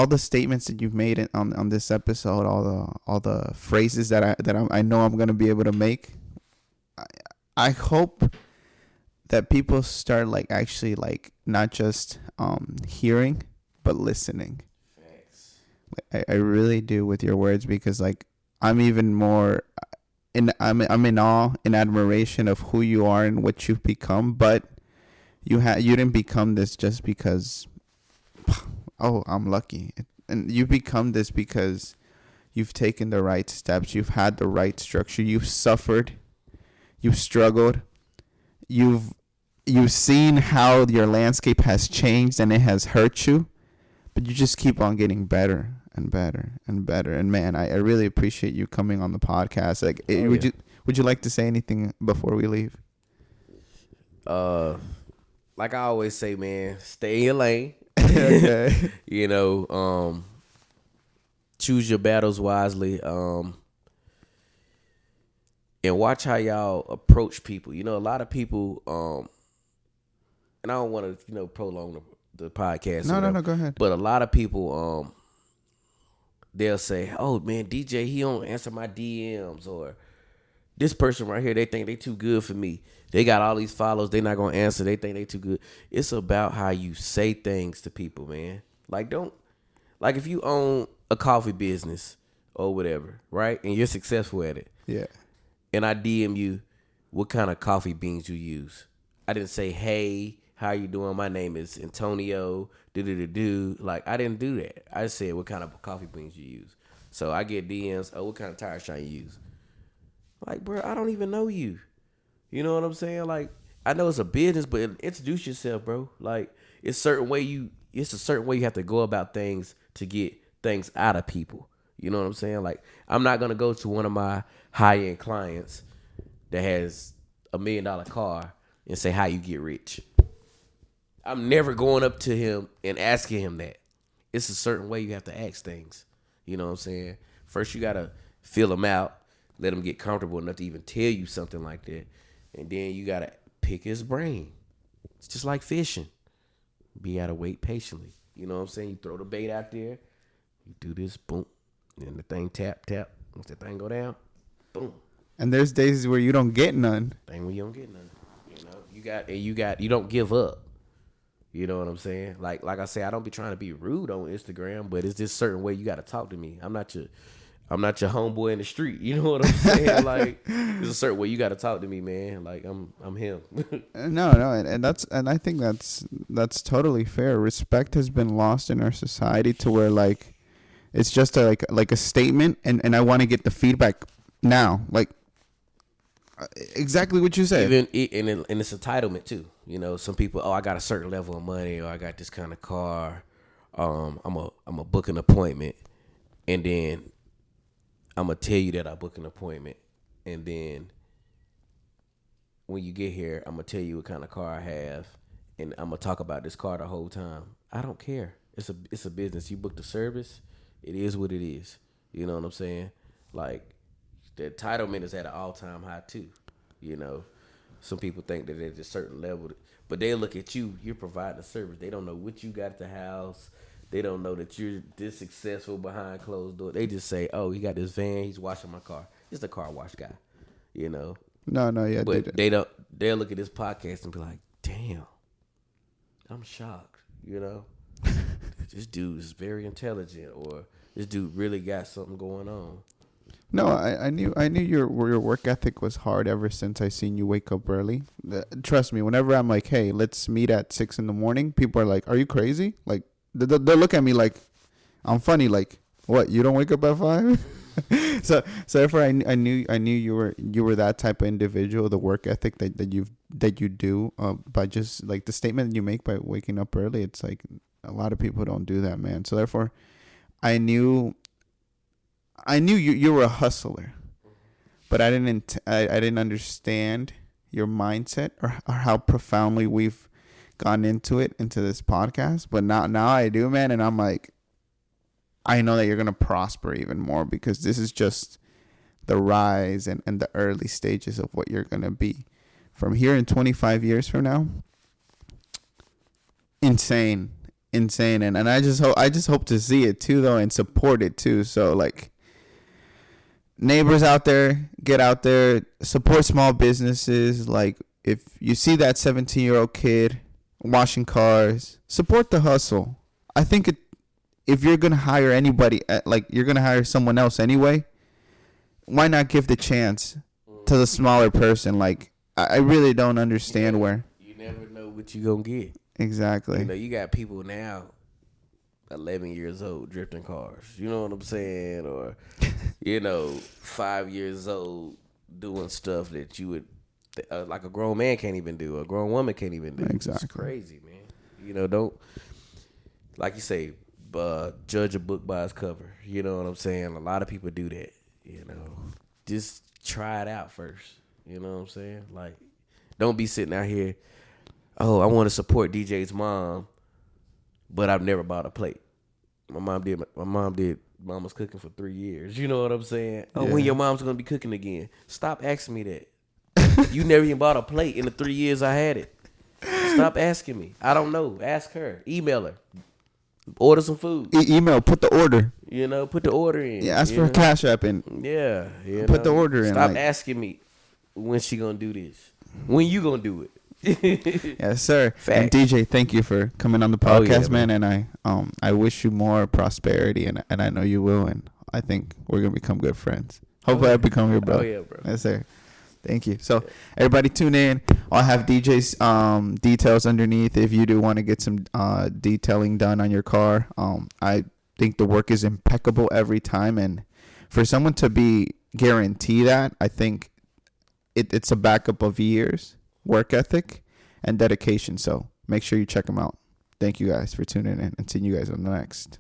the statements that you've made on this episode, all the phrases that I know I'm gonna be able to make. I hope that people start like actually like not just hearing but listening. I really do with your words, because like I'm even more I'm in awe and admiration of who you are and what you've become, but you didn't become this just because oh, I'm lucky. And you've become this because you've taken the right steps, you've had the right structure, you've suffered, you've struggled, you've seen how your landscape has changed and it has hurt you, but you just keep on getting better and better and better. And man, I really appreciate you coming on the podcast. Like, would you like to say anything before we leave? Like I always say, man, stay in your lane. Okay. You know, choose your battles wisely. And watch how y'all approach people. You know, a lot of people, and I don't want to, prolong the podcast. No, go ahead. But a lot of people, they'll say, "Oh man, DJ, he don't answer my DMs," or "This person right here, they think they too good for me. They got all these followers, they not gonna answer. They think they too good." It's about how you say things to people, man. Like if you own a coffee business or whatever, right, and you're successful at it, yeah, and I DM you, what kind of coffee beans you use? I didn't say, "Hey, how you doing? My name is Antonio." Like, I didn't do that. I said, "What kind of coffee beans you use?" So I get DMs, "Oh, what kind of tire shine you use?" Like, bro, I don't even know you. You know what I'm saying? Like, I know it's a business, but introduce yourself, bro. Like, it's a certain way you have to go about things to get things out of people. You know what I'm saying? Like, I'm not gonna go to one of my high-end clients that has $1 million car and say, "How you get rich?" I'm never going up to him and asking him that. It's a certain way you have to ask things. You know what I'm saying? First, you gotta feel them out, let him get comfortable enough to even tell you something like that, and then you gotta pick his brain. It's just like fishing. You gotta wait patiently. You know what I'm saying? You throw the bait out there, you do this, boom, and the thing tap. Once the thing go down, boom. And there's days where you don't get none. Thing where you don't get none. You don't give up. You know what I'm saying? Like I say, I don't be trying to be rude on Instagram, but it's just certain way you got to talk to me. I'm not your homeboy in the street. You know what I'm saying? Like, there's a certain way you got to talk to me, man. Like, I'm him. No, and I think that's totally fair. Respect has been lost in our society to where like it's just like a statement, and I want to get the feedback now. Like, exactly what you said. And it's entitlement too. You know, some people, I got a certain level of money, or I got this kind of car. I'm a book an appointment, and then I'm gonna tell you that I book an appointment, and then when you get here, I'm gonna tell you what kind of car I have, and I'm gonna talk about this car the whole time. I don't care. It's a business. You book the service. It is what it is. You know what I'm saying? Like, the entitlement is at an all-time high too. You know, some people think that at a certain level, but they look at you. You're providing a service. They don't know what you got at the house. They don't know that you're this successful behind closed doors. They just say, "Oh, he got this van. He's washing my car. He's the car wash guy." You know. No, yeah. But they don't. They'll look at this podcast and be like, "Damn, I'm shocked." You know, this dude is very intelligent, or this dude really got something going on. No, I knew your work ethic was hard ever since I seen you wake up early. Trust me, whenever I'm like, "Hey, let's meet at 6 a.m," people are like, "Are you crazy?" Like, they'll look at me like I'm funny. Like, what? You don't wake up at 5? so therefore, I knew you were that type of individual. The work ethic that you do by just like the statement you make by waking up early. It's like a lot of people don't do that, man. So therefore, I knew you were a hustler, but I didn't understand your mindset or how profoundly we've gone into this podcast. But now I do, man, and I'm like, I know that you're going to prosper even more, because this is just the rise and the early stages of what you're going to be. From here in 25 years from now, insane. And I just hope to see it too, though, and support it too. So like, neighbors out there, get out there, support small businesses. Like, if you see that 17-year-old kid washing cars, support the hustle. I think if you're going to hire anybody, like you're going to hire someone else anyway, why not give the chance to the smaller person? Like, I really don't understand where. You never know what you're going to get. Exactly. You know, you got people now, 11 years old, drifting cars. You know what I'm saying? Or, 5 years old, doing stuff that you would, like a grown man can't even do, a grown woman can't even do. Exactly. It's crazy, man. Don't, like you say, judge a book by its cover. You know what I'm saying? A lot of people do that. Just try it out first. You know what I'm saying? Like, don't be sitting out here, oh, I want to support DJ's mom, but I've never bought a plate. My mom did mama's cooking for 3 years. You know what I'm saying? Oh, when your mom's going to be cooking again? Stop asking me that. You never even bought a plate in the 3 years I had it. Stop asking me. I don't know. Ask her. Email her. Order some food. Email. Put the order. Put the order in. Yeah, ask for a Cash App and put the order in. Stop asking me when she gonna do this. When you gonna do it? Yes, sir. Facts. And DJ, thank you for coming on the podcast, man. And I wish you more prosperity, and I know you will. And I think we're gonna become good friends. Hopefully, I become your brother. Oh yeah, bro. Yes, sir. Thank you. So everybody tune in. I'll have DJ's details underneath if you do want to get some detailing done on your car. I think the work is impeccable every time, and for someone to be guarantee that, I think it's a backup of years, work ethic, and dedication. So make sure you check them out. Thank you guys for tuning in, and see you guys on the next.